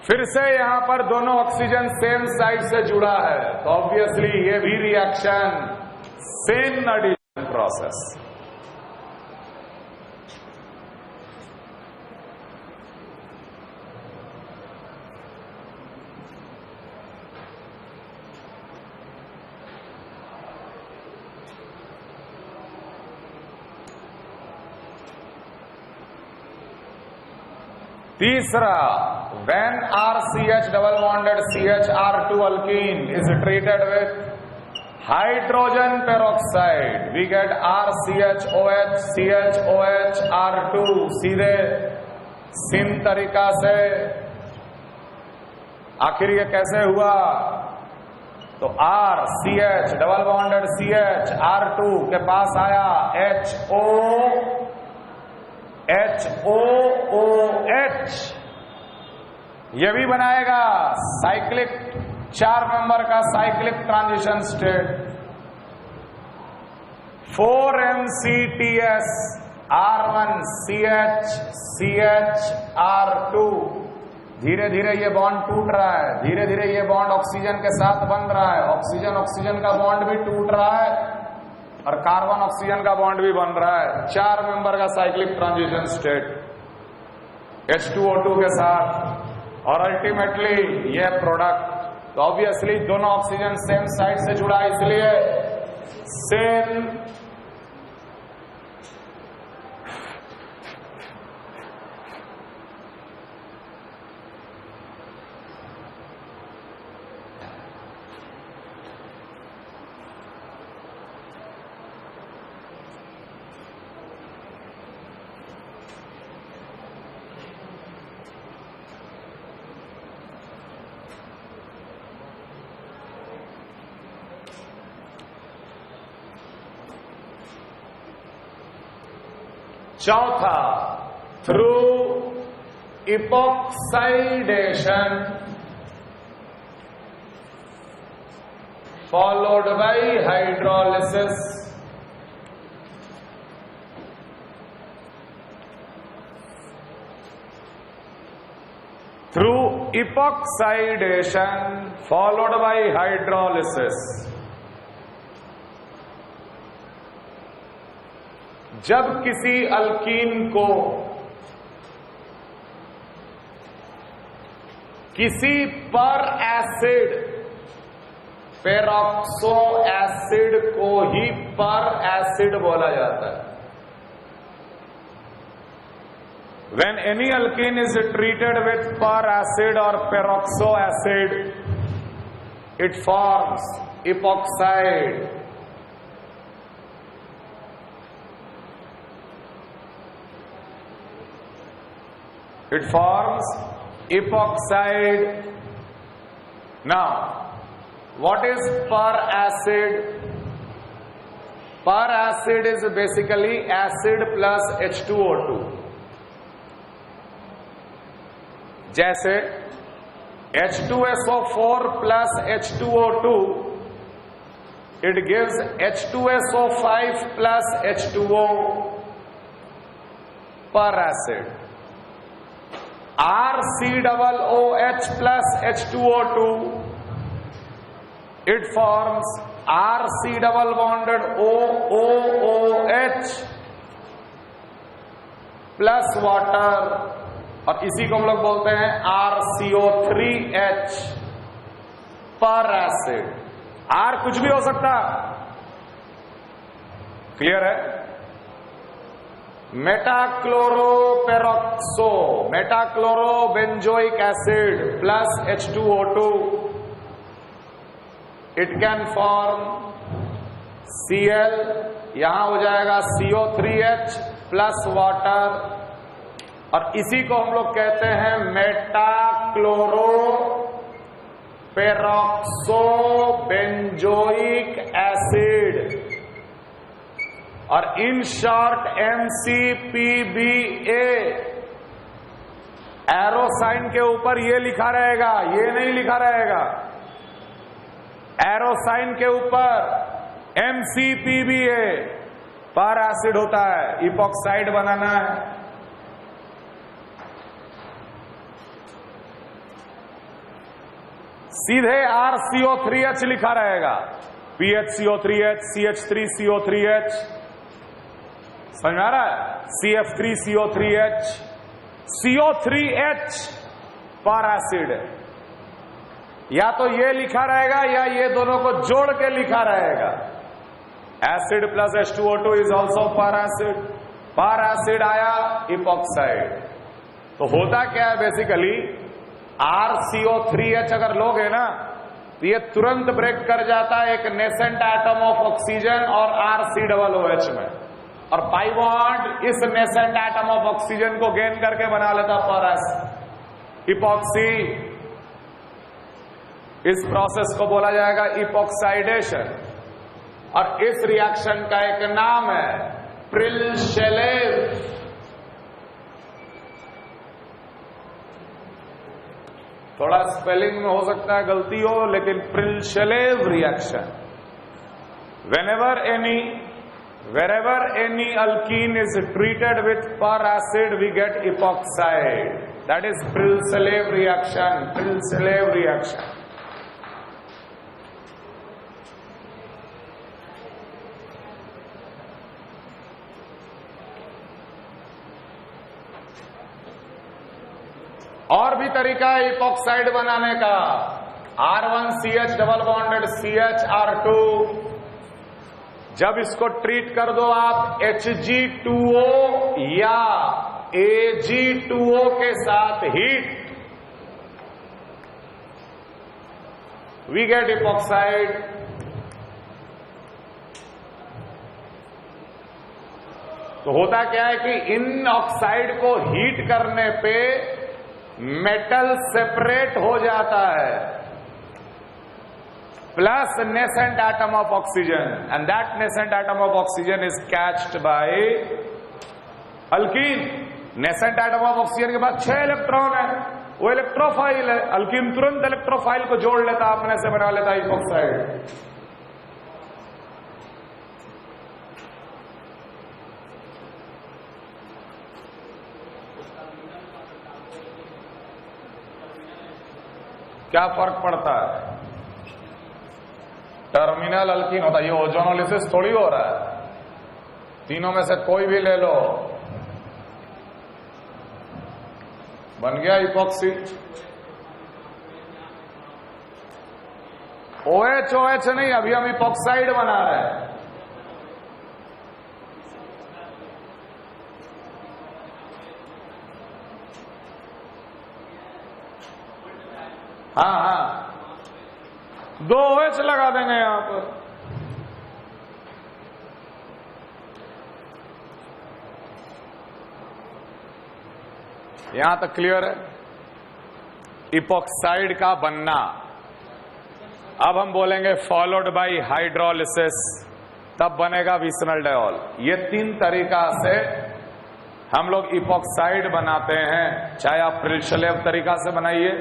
फिर से यहां पर दोनों ऑक्सीजन सेम साइड से जुड़ा है, तो ऑब्वियसली ये भी रिएक्शन सेम एडिशन प्रोसेस। तीसरा, when RCH double bonded CHR2 alkene is treated with hydrogen peroxide, we get RCHOH CHOH R2 सीधे सिम तरीका से। आखिर ये कैसे हुआ? तो RCH double bonded CH R2 के पास आया HOOH, ये भी बनाएगा साइक्लिक 4 मेंबर का cyclic transition state. 4MCTS R1CH CH R2, धीरे धीरे ये बॉन्ड टूट रहा है, धीरे धीरे ये बॉन्ड ऑक्सीजन के साथ बन रहा है, ऑक्सीजन ऑक्सीजन का बॉन्ड भी टूट रहा है और कार्बन ऑक्सीजन का बॉन्ड भी बन रहा है। 4 मेंबर का साइक्लिक ट्रांजिशन स्टेट H2O2 के साथ और अल्टीमेटली ये प्रोडक्ट। तो ऑब्वियसली दोनों ऑक्सीजन सेम साइड से जुड़ा, इसलिए सेम चौथा, through epoxidation followed by hydrolysis, through epoxidation followed by hydrolysis. जब किसी अल्कीन को किसी पर एसिड, पेरोक्सो एसिड को ही पर एसिड बोला जाता है। When any alkene is treated with per acid or peroxo acid, it forms epoxide. It forms epoxide. Now, what is peracid? Peracid is basically acid plus H2O2. जैसे H2SO4 plus H2O2, it gives H2SO5 plus H2O, peracid. RCOOH plus H2O2, it forms RC double bonded OOH plus water, और इसी को हम लोग बोलते हैं RCO3H, peracid. R कुछ भी हो सकता, क्लियर है? Metachloroperoxo, metachlorobenzoic acid plus H2O2, it can form Cl, यहां हो जाएगा CO3H प्लस वाटर, और इसी को हम लोग कहते हैं मेटाक्लोरोपेरोक्सोबेंजोइक एसिड, और in short MCPBA. Arrow sign के ऊपर ये लिखा रहेगा, ये नहीं लिखा रहेगा. एरो साइन के ऊपर MCPBA, परएसिड होता है, इपॉक्साइड बनाना है. सीधे RCO3H लिखा रहेगा, PHCO3H, CH3CO3H, समझ आ रहा है? CF3CO3H, CO3H परएसिड. या तो ये लिखा रहेगा या ये दोनों को जोड़ के लिखा रहेगा. Acid plus H2O2 is also peracid. Peracid आया इपॉक्साइड. तो होता क्या है बेसिकली, RCO3H अगर लोगे ना तो ये तुरंत ब्रेक कर जाता है एक नेसेंट एटम ऑफ ऑक्सीजन और RCOOH में, और पाई बॉन्ड इस नेसेंट एटम ऑफ ऑक्सीजन को गेन करके बना लेता परएसिड, इपॉक्सी. इस प्रोसेस को बोला जाएगा इपॉक्साइडेशन, और इस रिएक्शन का एक नाम है प्रिलशेलेव. थोड़ा स्पेलिंग में हो सकता है गलती हो, लेकिन प्रिलशेलेव reaction. wherever any alkene is treated with peracid, we get epoxide. That is Prill-Shalev reaction. Prill-Shalev reaction. और भी तरीका है इपॉक्साइड बनाने का. R1CH डबल बॉन्डेड CHR2, जब इसको ट्रीट कर दो आप Hg2O या Ag2O के साथ हीट, वी गेट इपॉक्साइड. तो होता क्या है कि इन ऑक्साइड को हीट करने पे मेटल सेपरेट हो जाता है, plus nascent atom of oxygen, and that nascent atom of oxygen is catched by alkene. nascent atom of oxygen के पास 6 इलेक्ट्रॉन है, वो इलेक्ट्रोफाइल है. अल्कीन तुरंत इलेक्ट्रोफाइल को जोड़ लेता, अपने से बना लेता इपॉक्साइड. क्या फर्क पड़ता है? टर्मिनल अल्कीन होता है, ये ओजोनोलिसिस थोड़ी हो रहा है. तीनों में से कोई भी ले लो, बन गया इपॉक्सी. OH नहीं, अभी हम इपॉक्साइड बना रहे हैं. हाँ, 2 OH लगा देंगे यहां पर। यहां तक क्लियर है? इपॉक्साइड का बनना। अब हम बोलेंगे फॉलोड बाय हाइड्रोलिसिस, तब बनेगा विसिनल डायोल। ये 3 तरीका से हम लोग इपॉक्साइड बनाते हैं, चाहे आप प्रिल्शलेव तरीका से बनाइए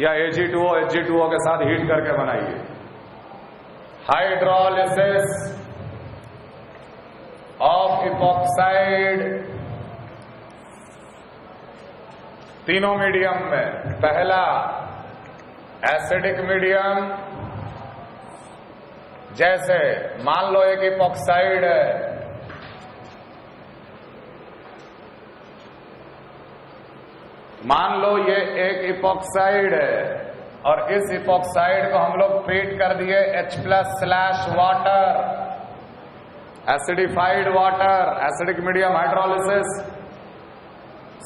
या Ag2O Hg2O के साथ हीट करके बनाइए। हाइड्रोलिसिस ऑफ इपॉक्साइड तीनों मीडियम में। पहला एसिडिक मीडियम, जैसे मान लो एक इपॉक्साइड है, मान लो ये एक इपॉक्साइड है और इस इपॉक्साइड को हम लोग ट्रीट कर दिए H+ water, acidified water, acidic medium hydrolysis.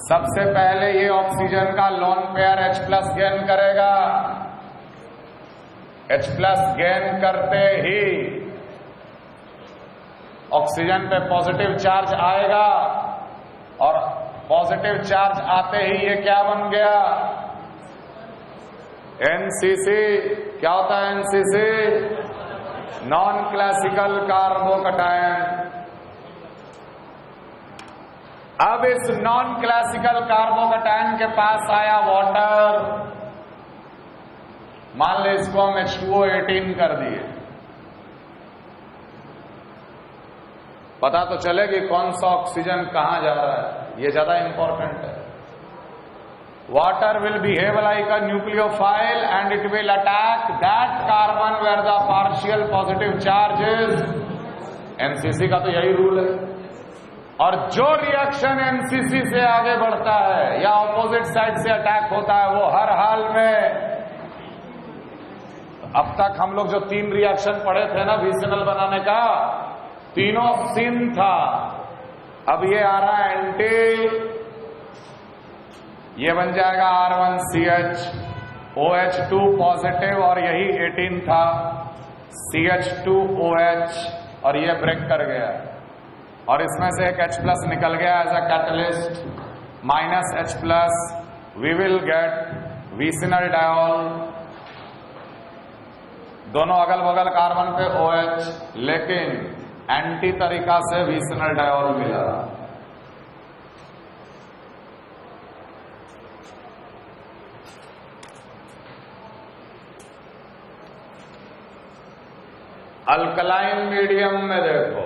सबसे पहले ये ऑक्सीजन का लोन पेयर H+ गेन करेगा। H+ गेन करते ही ऑक्सीजन पे पॉजिटिव चार्ज आएगा और पॉजिटिव चार्ज आते ही ये क्या बन गया? NCC। क्या होता है NCC? Non classical carbocation. अब इस नॉन क्लासिकल कार्बोकटायन के पास आया वाटर, मान ले इसको हम H2O18 कर दिए। पता तो चले कि कौन सा ऑक्सीजन कहां जा रहा है, ये ज्यादा इंपॉर्टेंट है। Water will behave like a nucleophile and it will attack that carbon where the partial positive charge is. NCC का तो यही रूल है। और जो रिएक्शन एनसीसी से आगे बढ़ता है या ऑपोजिट साइड से अटैक होता है, वो हर हाल में, अब तक हम लोग जो 3 रिएक्शन पढ़े थे ना विसिनल बनाने का, तीनों सिन था। अब ये आ रहा है एंटी, ये बन जाएगा R1CH OH2 पॉजिटिव और यही 18 था CH2OH और ये ब्रेक कर गया और इसमें से एक H+ निकल गया as a catalyst -H+। We will get vicinal diol. दोनों अगल बगल कार्बन पे OH, लेकिन एंटी तरीका से विसिनल डायोल मिला। अल्कलाइन मीडियम में देखो,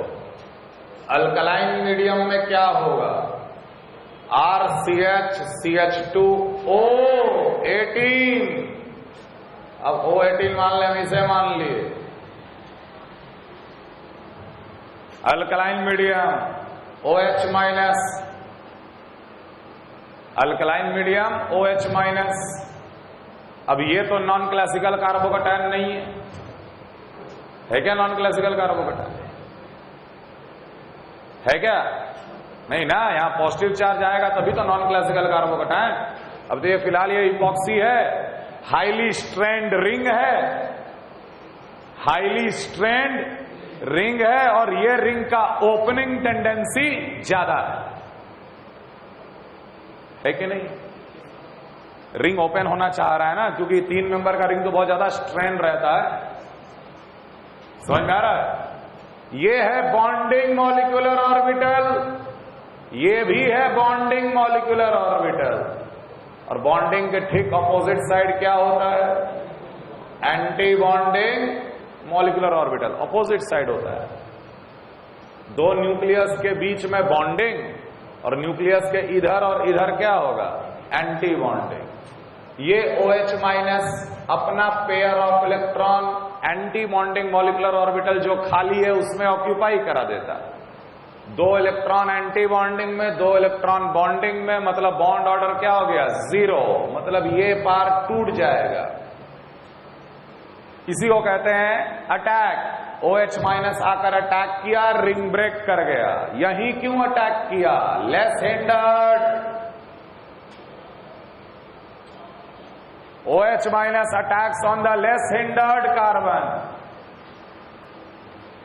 अल्कलाइन मीडियम में क्या होगा? RCH CH2O 18। अब O18 मान ले, हम इसे मान लिए। Alkaline medium OH-, alkaline medium OH-। अब ये तो नॉन क्लासिकल कार्बोकटायन नहीं है क्या? नॉन क्लासिकल कार्बोकटायन है क्या? नहीं ना, यहां पॉजिटिव चार्ज आएगा तभी तो नॉन क्लासिकल कार्बोकटायन। अब तो ये फिलहाल ये इपॉक्सी है, हाईली स्ट्रेंड रिंग है, हाईली स्ट्रेंड रिंग है और ये रिंग का ओपनिंग टेंडेंसी ज्यादा है कि नहीं? रिंग ओपन होना चाह रहा है ना, क्योंकि 3 मेंबर का रिंग तो बहुत ज्यादा स्ट्रेंड रहता है। समझ में आ रहा है? ये है बॉन्डिंग मॉलिक्यूलर ऑर्बिटल, ये भी है बॉन्डिंग मॉलिक्यूलर ऑर्बिटल। और बॉन्डिंग के ठीक अपोजिट साइड क्या होता है? Anti bonding molecular orbital opposite side होता है। 2 न्यूक्लियस के बीच में बॉन्डिंग और न्यूक्लियस के इधर और इधर क्या होगा? Anti bonding. ये OH- अपना pair of electron anti bonding molecular orbital जो खाली है उसमें ऑक्यूपाई करा देता है। 2 इलेक्ट्रॉन एंटी बॉन्डिंग में, 2 इलेक्ट्रॉन बॉन्डिंग में, मतलब बॉन्ड ऑर्डर क्या हो गया? 0। मतलब ये पार टूट जाएगा। इसी को कहते हैं अटैक। OH- आकर अटैक किया, रिंग ब्रेक कर गया। यही क्यों अटैक किया? Less hindered. OH minus attacks on the less hindered carbon.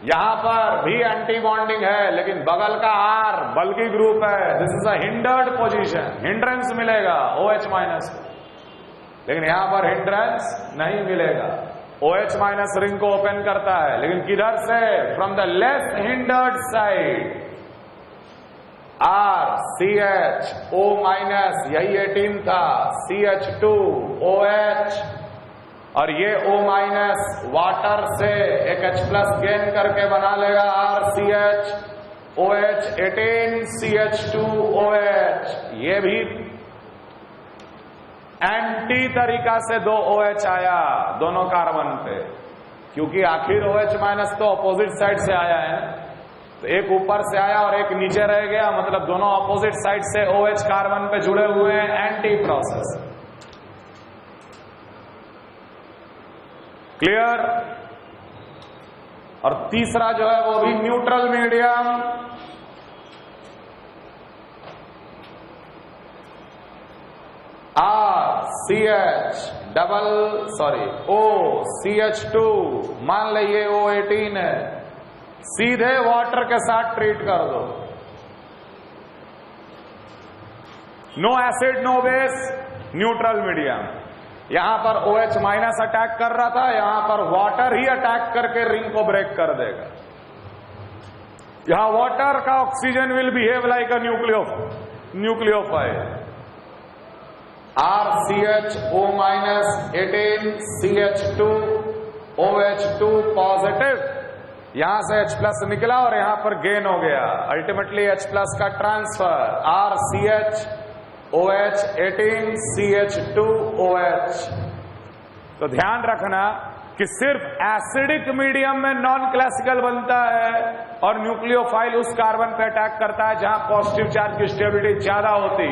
यहां पर भी एंटी बॉन्डिंग है, लेकिन बगल का R बल्कि ग्रुप है, this is a hindered position, hindrance मिलेगा OH माइनस को, लेकिन यहां पर हिंड्रेंस नहीं मिलेगा। OH माइनस रिंग को ओपन करता है, लेकिन किधर से? From the less hindered side. R CH O minus, यही 18 था, CH2 OH, और ये O माइनस वाटर से एक H प्लस गेन करके बना लेगा RCH OH 18 CH2 OH। ये भी एंटी तरीका से 2 OH आया दोनों कार्बन पे, क्योंकि आखिर OH माइनस तो अपोजिट साइड से आया है, तो एक ऊपर से आया और एक नीचे रह गया, मतलब दोनों अपोजिट साइड से OH कार्बन पे जुड़े हुए हैं, एंटी प्रोसेस। क्लियर? और तीसरा जो है वो भी न्यूट्रल मीडियम। OCH2, मान लीजिए O18 है, सीधे वाटर के साथ ट्रीट कर दो। No acid no base, neutral medium. यहां पर OH माइनस अटैक कर रहा था, यहां पर वाटर ही अटैक करके रिंग को ब्रेक कर देगा। यहां वाटर का oxygen will behave like a nucleophile. RCH O minus 18 CH2 OH2 positive, यहां से H प्लस निकला और यहां पर गेन हो गया, अल्टीमेटली H प्लस का transfer, RCH OH 18 CH2 OH। तो ध्यान रखना कि सिर्फ एसिडिक मीडियम में नॉन क्लासिकल बनता है और न्यूक्लियोफाइल उस कार्बन पे अटैक करता है जहां पॉजिटिव चार्ज की स्टेबिलिटी ज्यादा होती,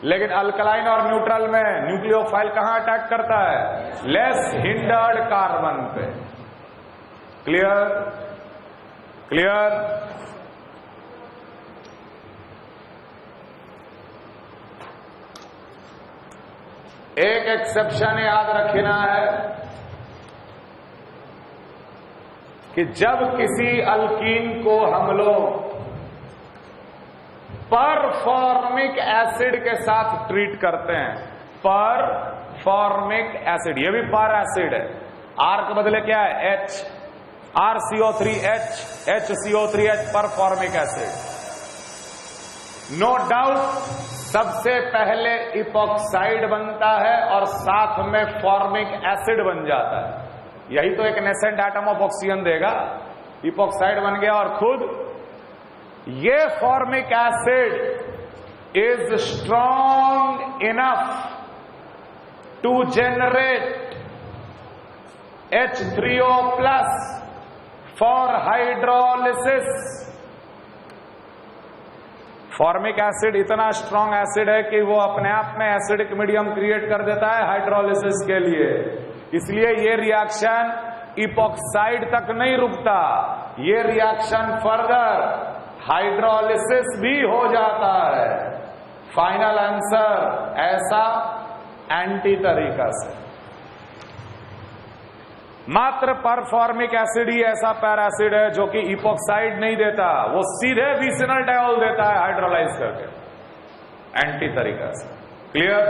लेकिन अल्कलाइन और न्यूट्रल में न्यूक्लियोफाइल कहां अटैक करता है? लेस हिंडर्ड कार्बन पे। क्लियर? क्लियर? एक एक्सेप्शन याद रखना है कि जब किसी अल्कीन को हम लोग परफॉर्मिक एसिड के साथ ट्रीट करते हैं, परफॉर्मिक एसिड, ये भी पर एसिड है, R के बदले क्या है? H, RCO3H, HCO3H, performic acid. No doubt सबसे पहले इपॉक्साइड बनता है और साथ में फॉर्मिक एसिड बन जाता है, यही तो एक नेसेंट एटम ऑफ ऑक्सीजन देगा। इपॉक्साइड बन गया और खुद ये formic acid is strong enough to generate H3O plus for hydrolysis. Formic acid इतना स्ट्रॉन्ग एसिड है कि वो अपने आप में एसिडिक मीडियम क्रिएट कर देता है हाइड्रोलिसिस के लिए, इसलिए ये रिएक्शन इपॉक्साइड तक नहीं रुकता, ये रिएक्शन फर्दर हाइड्रोलिसिस भी हो जाता है। फाइनल आंसर ऐसा एंटी तरीका से। मात्र परफॉर्मिक एसिड ही ऐसा पैरासिड है जो कि इपॉक्साइड नहीं देता, वो सीधे विसिनल डायोल देता है हाइड्रोलाइज करके, एंटी तरीका से। क्लियर?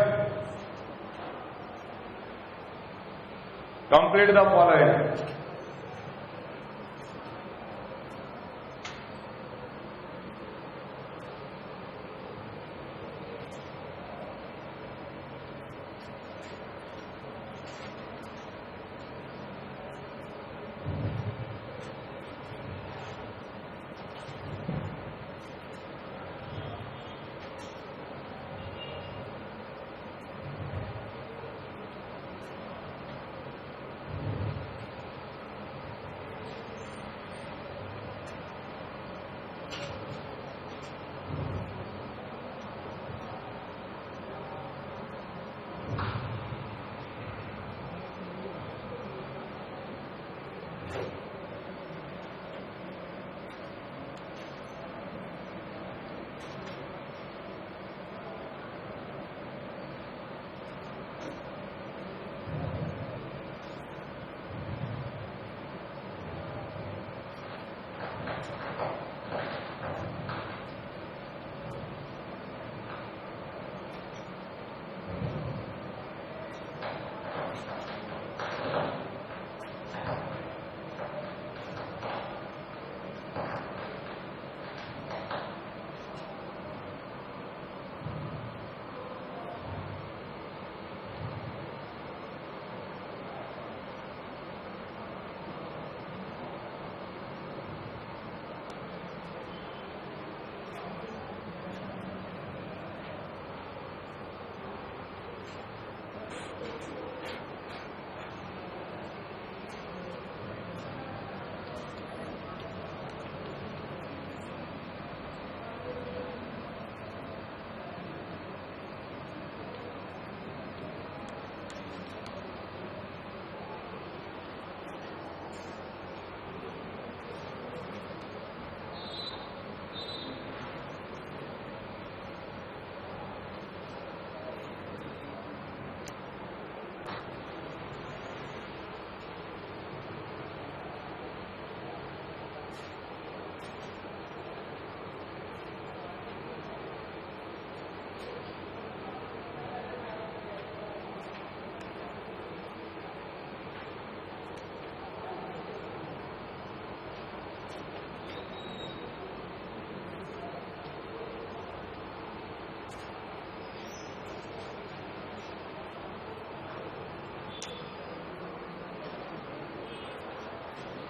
Complete the following.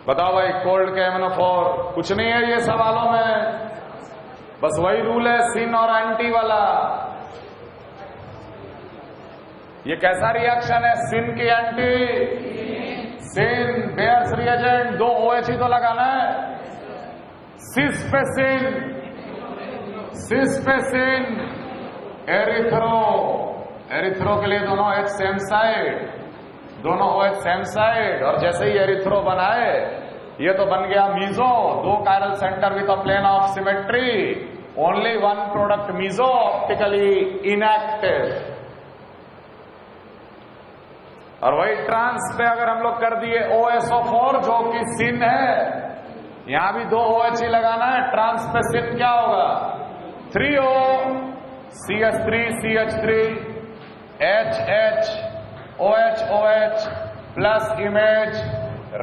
बताओ भाई, कोल्ड KMnO4 कुछ नहीं है ये सवालों में, बस वही रूल है सिन और एंटी वाला। ये कैसा रिएक्शन है, सिन की एंटी? सिन बेयर्स रिएजेंट, 2 OH ही तो लगाना है। सिस पे सिन, सिस पे सिन, एरिथ्रो, एरिथ्रो के लिए दोनों H सेम साइड, दोनों OH सेम साइड। और जैसे ही एरिथ्रो बनाए, ये तो बन गया meso, 2 chiral centre with a plane of symmetry, only 1 product meso, optically inactive. और वही ट्रांस पे अगर हम लोग कर दिए OSO4 जो कि सिन है, यहां भी 2 OH ही लगाना है, ट्रांस पे सिन क्या होगा? 3O CH3 CH3 HH OH OH plus image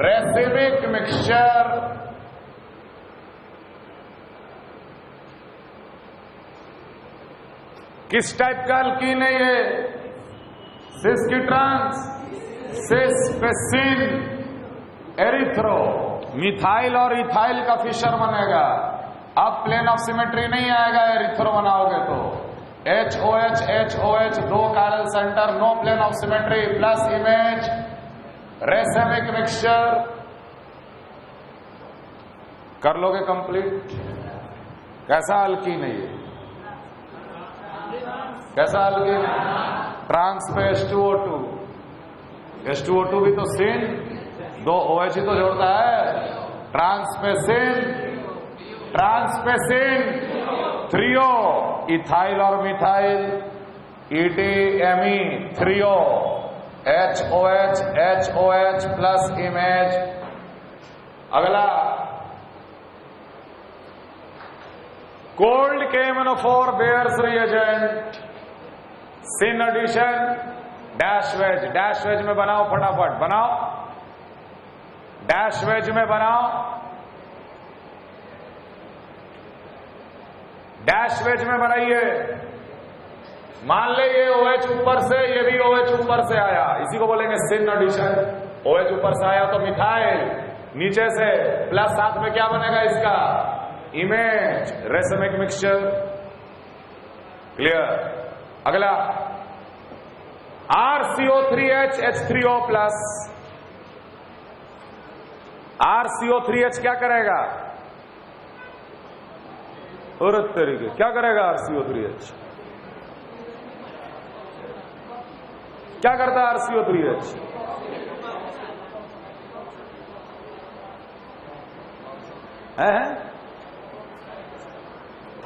racemic mixture. किस टाइप का अल्कीन है ये? सिस की ट्रांस, सिस पे सिन, एरिथ्रो, मिथाइल और इथाइल का फिशर बनेगा। अब प्लेन ऑफ सिमेट्री नहीं आएगा एरिथ्रो बनाओगे तो। HOH HOH 2 chiral centre, no plane of symmetry, plus image racemic mixture. कर लोगे कंप्लीट? कैसा अल्कीन है ये? कैसा अल्कीन? ट्रांस पे H2O2, H2O2 भी तो सिन, 2 OH ही तो जोड़ता है। ट्रांस पे सिन, ट्रांस पे सिन, 3O इथाइल और methyl, ETME 3O HOH HOH plus image. अगला cold KMnO4 Baeyer's reagent, syn addition, dash wedge. Dash wedge में बनाओ, फटाफट बनाओ, डैश वेज में बनाओ, डैश वेज में बनाइए। मान ले ये OH ऊपर से, ये भी OH ऊपर से आया, इसी को बोलेंगे सिन एडिशन। OH ऊपर से आया तो मिथाइल, नीचे से प्लस, साथ में क्या बनेगा इसका? Image racemic mixture. क्लियर? अगला RCO3H H3O प्लस। RCO3H क्या करेगा? और तरीके क्या करेगा RCO3H? क्या करता है RCO3H?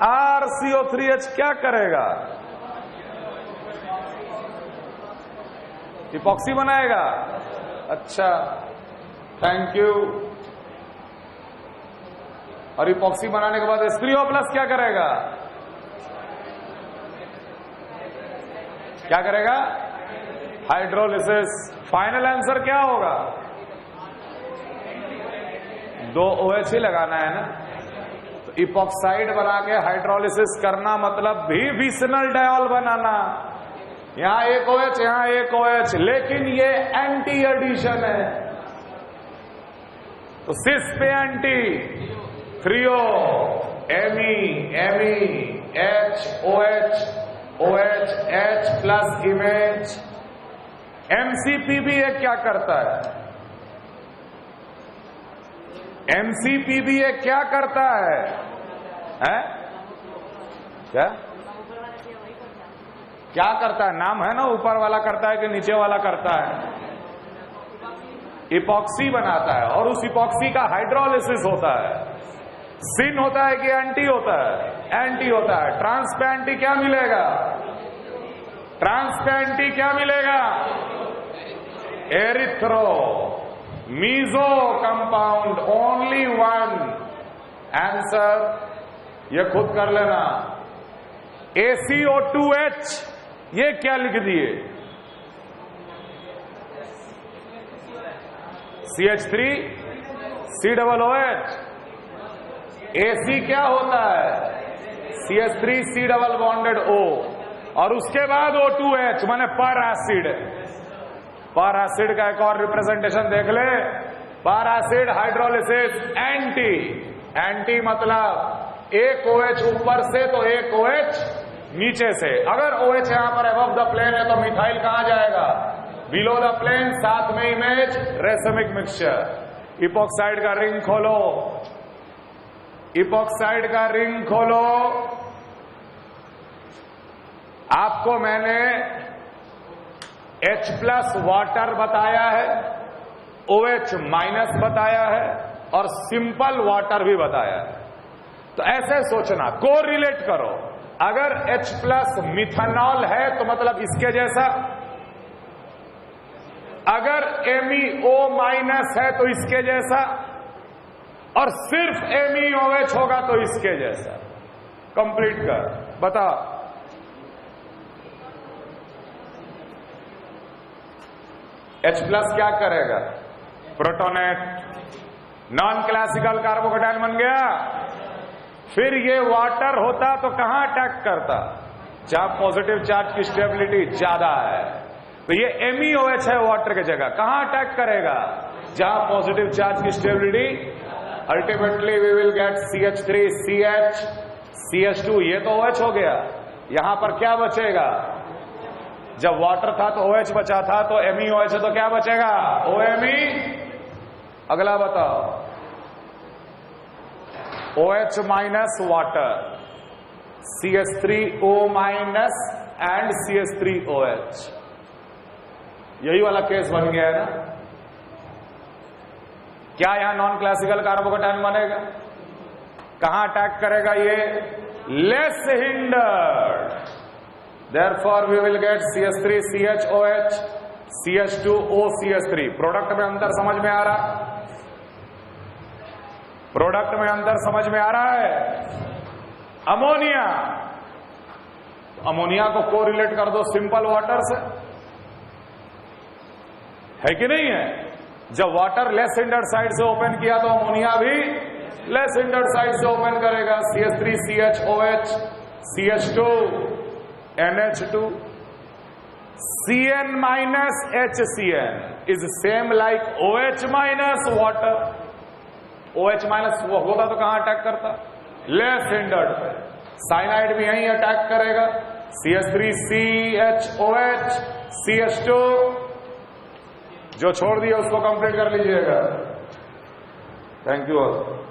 RCO3H क्या करेगा? इपॉक्सी बनाएगा। अच्छा, थैंक यू। और इपॉक्सी बनाने के बाद H3O प्लस क्या करेगा? क्या करेगा? हाइड्रोलिसिस। फाइनल आंसर क्या होगा? 2 OH ही लगाना है ना, तो इपॉक्साइड बना के हाइड्रोलिसिस करना मतलब भी विसनल डायोल बनाना। यहां एक OH, यहां एक OH, लेकिन ये एंटी एडिशन है, तो सिस पे anti, 3O Me H OH OH H plus image. MCP भी ये क्या करता है? MCP भी ये क्या करता है? क्या क्या करता है? नाम है ना, ऊपर वाला करता है कि नीचे वाला करता है? इपॉक्सी बनाता है, और उस इपॉक्सी का हाइड्रोलिसिस होता है। सिन होता है कि एंटी होता है? एंटी होता है। ट्रांसपेरेंटी क्या मिलेगा? ट्रांसपेरेंटी क्या मिलेगा? Erythro meso compound, only 1 answer. ये खुद कर लेना। ACO2H ये क्या लिख दिए? CH3 COOH। AC क्या होता है? CH3 C double bonded O, और उसके बाद O2H माने पर एसिड। पर एसिड का एक और रिप्रेजेंटेशन देख ले, पैरासिड हाइड्रोलिसिस एंटी, एंटी मतलब एक OH ऊपर से तो एक OH नीचे से। अगर OH यहां पर अबव द प्लेन है तो मिथाइल कहां जाएगा? बिलो द प्लेन, साथ में इमेज रेसमिक मिक्सचर। इपॉक्साइड का रिंग खोलो, इपॉक्साइड का रिंग खोलो। आपको मैंने H+ वाटर बताया है, OH- बताया है और सिंपल वाटर भी बताया है। तो ऐसे सोचना, को रिलेट करो। अगर H+ मिथेनॉल है तो मतलब इसके जैसा, अगर MEO- है तो इसके जैसा, और सिर्फ MEOH होगा तो इसके जैसा। कंप्लीट कर, बता। H+ क्या करेगा? प्रोटोनेट, नॉन क्लासिकल कार्बोकेटाइन बन गया। फिर ये वाटर होता तो कहां अटैक करता? जहां पॉजिटिव चार्ज की स्टेबिलिटी ज्यादा है। तो ये MEOH है वाटर की जगह, कहां अटैक करेगा? जहां पॉजिटिव चार्ज की stability. Ultimately we will get CH3CH CH2, ये तो OH हो गया। यहां पर क्या बचेगा? जब वाटर था तो OH बचा था, तो MEOH है तो क्या बचेगा? OMe। अगला बताओ, OH- water, CH3O- and CH3OH। यही वाला केस बन गया है ना? क्या यहां नॉन क्लासिकल कार्बोकेटाइन बनेगा? कहां अटैक करेगा ये? Less hindered. Therefore we will get CH3CHOH CH2OCH3। Product में अंतर समझ में आ रहा? प्रोडक्ट में अंतर समझ में आ रहा है? अमोनिया, अमोनिया को कोरिलेट कर दो सिंपल वाटर से, है कि नहीं है? जब वाटर लेस हिंडर्ड साइड से ओपन किया तो अमोनिया भी लेस हिंडर्ड साइड से ओपन करेगा। CH3CHOH CH2 NH2 CN- HCN is same like OH- water। OH- होता तो कहां अटैक करता? लेस हिंडर्ड पे। साइनाइड भी यहीं अटैक करेगा। CH3CHOH CH2, जो छोड़ दिया उसको कंप्लीट कर लीजिएगा। Thank you all.